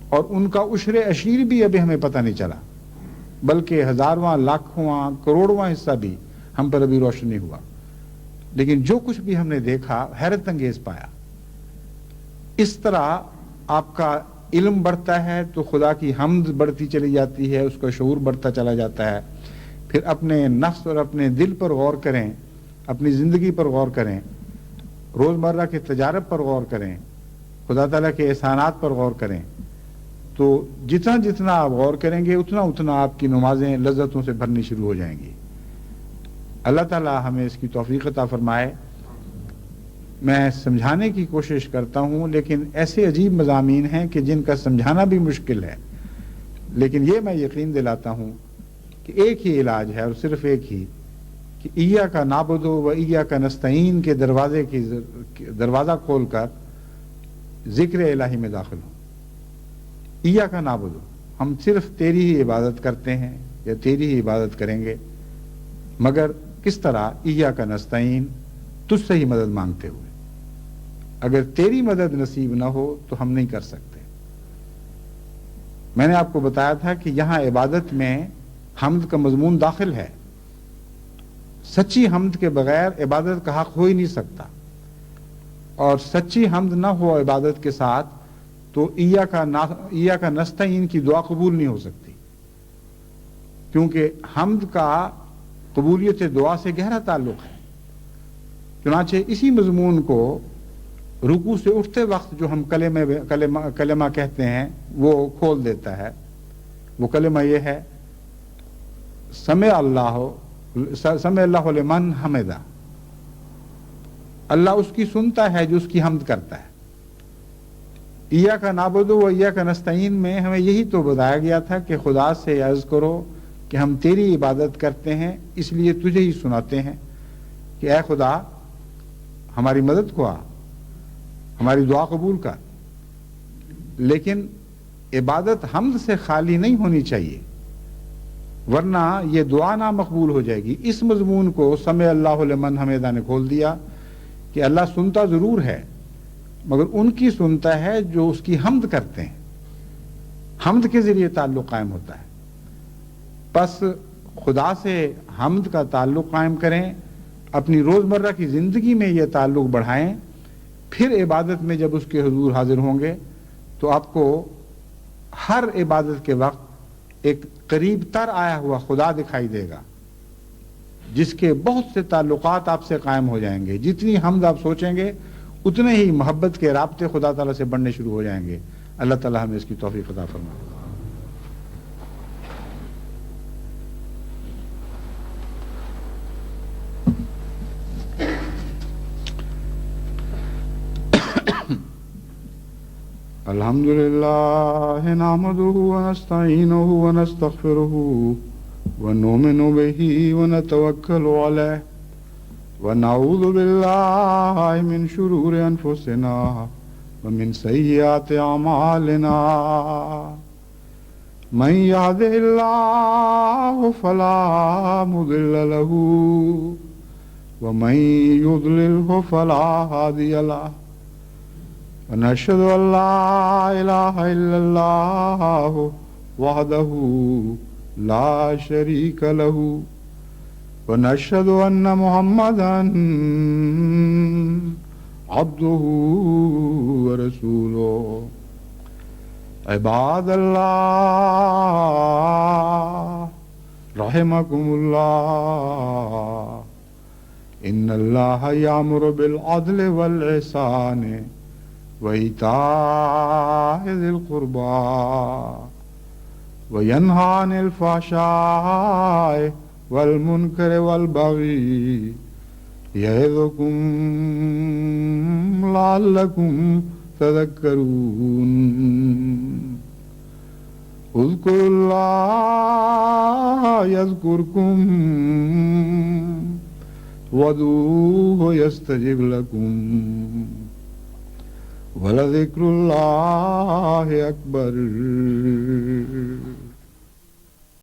اور ان کا عشر اشیر بھی ابھی ہمیں پتہ نہیں چلا، بلکہ ہزارواں، لاکھواں، کروڑواں حصہ بھی ہم پر ابھی روشن نہیں ہوا۔ لیکن جو کچھ بھی ہم نے دیکھا حیرت انگیز پایا۔ اس طرح آپ کا علم بڑھتا ہے تو خدا کی حمد بڑھتی چلی جاتی ہے، اس کا شعور بڑھتا چلا جاتا ہے۔ پھر اپنے نفس اور اپنے دل پر غور کریں، اپنی زندگی پر غور کریں، روزمرہ کے تجارب پر غور کریں، خدا تعالیٰ کے احسانات پر غور کریں، تو جتنا جتنا آپ غور کریں گے اتنا اتنا آپ کی نمازیں لذتوں سے بھرنی شروع ہو جائیں گی۔ اللہ تعالیٰ ہمیں اس کی توفیق عطا فرمائے۔ میں سمجھانے کی کوشش کرتا ہوں، لیکن ایسے عجیب مضامین ہیں کہ جن کا سمجھانا بھی مشکل ہے، لیکن یہ میں یقین دلاتا ہوں کہ ایک ہی علاج ہے، اور صرف ایک ہی، کہ ایاک نعبد و ایاک نستعین کے دروازہ کھول کر ذکر الہی میں داخل ہوں۔ ایاک نعبد، ہم صرف تیری ہی عبادت کرتے ہیں یا تیری ہی عبادت کریں گے، مگر کس طرح؟ ایاک نستعین، تجھ سے ہی مدد مانگتے ہوئے۔ اگر تیری مدد نصیب نہ ہو تو ہم نہیں کر سکتے۔ میں نے آپ کو بتایا تھا کہ یہاں عبادت میں حمد کا مضمون داخل ہے۔ سچی حمد کے بغیر عبادت کا حق ہو ہی نہیں سکتا، اور سچی حمد نہ ہو عبادت کے ساتھ تو ایاک نستعین کی دعا قبول نہیں ہو سکتی، کیونکہ حمد کا قبولیت دعا سے گہرا تعلق ہے۔ چنانچہ اسی مضمون کو رکوع سے اٹھتے وقت جو ہم کلمہ کہتے ہیں وہ کھول دیتا ہے۔ وہ کلمہ یہ ہے، سمع اللہ لمن حمدہ، اللہ اس کی سنتا ہے جو اس کی حمد کرتا ہے۔ ایاک نعبد و ایاک نستعین میں ہمیں یہی تو بتایا گیا تھا کہ خدا سے عرض کرو کہ ہم تیری عبادت کرتے ہیں، اس لیے تجھے ہی سناتے ہیں کہ اے خدا ہماری مدد کو آ، ہماری دعا قبول کر۔ لیکن عبادت حمد سے خالی نہیں ہونی چاہیے، ورنہ یہ دعا نا مقبول ہو جائے گی۔ اس مضمون کو سمع اللہ لمن حمدہ نے کھول دیا کہ اللہ سنتا ضرور ہے، مگر ان کی سنتا ہے جو اس کی حمد کرتے ہیں، حمد کے ذریعے تعلق قائم ہوتا ہے۔ پس خدا سے حمد کا تعلق قائم کریں، اپنی روزمرہ کی زندگی میں یہ تعلق بڑھائیں، پھر عبادت میں جب اس کے حضور حاضر ہوں گے تو آپ کو ہر عبادت کے وقت ایک قریب تر آیا ہوا خدا دکھائی دے گا، جس کے بہت سے تعلقات آپ سے قائم ہو جائیں گے۔ جتنی حمد آپ سوچیں گے اتنے ہی محبت کے رابطے خدا تعالیٰ سے بڑھنے شروع ہو جائیں گے۔ اللہ تعالیٰ ہمیں اس کی توفیق عطا فرمائے۔ الحمد لله نحمده ونستعينه ونستغفره ونؤمن به ونتوكل عليه ونعوذ بالله من شرور أنفسنا ومن سيئات أعمالنا من يهده الله فلا مضل له ومن يضلله فلا هادي له ونشهد أن لا إله إلا الله وحده لا شريك له ونشهد أن محمدا عبده ورسوله عباد الله رحمكم الله إن الله يأمر بالعدل والإحسان وإيتاء ذي القربى وينهى عن الفحشاء والمنكر والبغي يعظكم لعلكم تذكرون اذكروا الله يذكركم وادعوه يستجب لكم ولذكر الله أكبر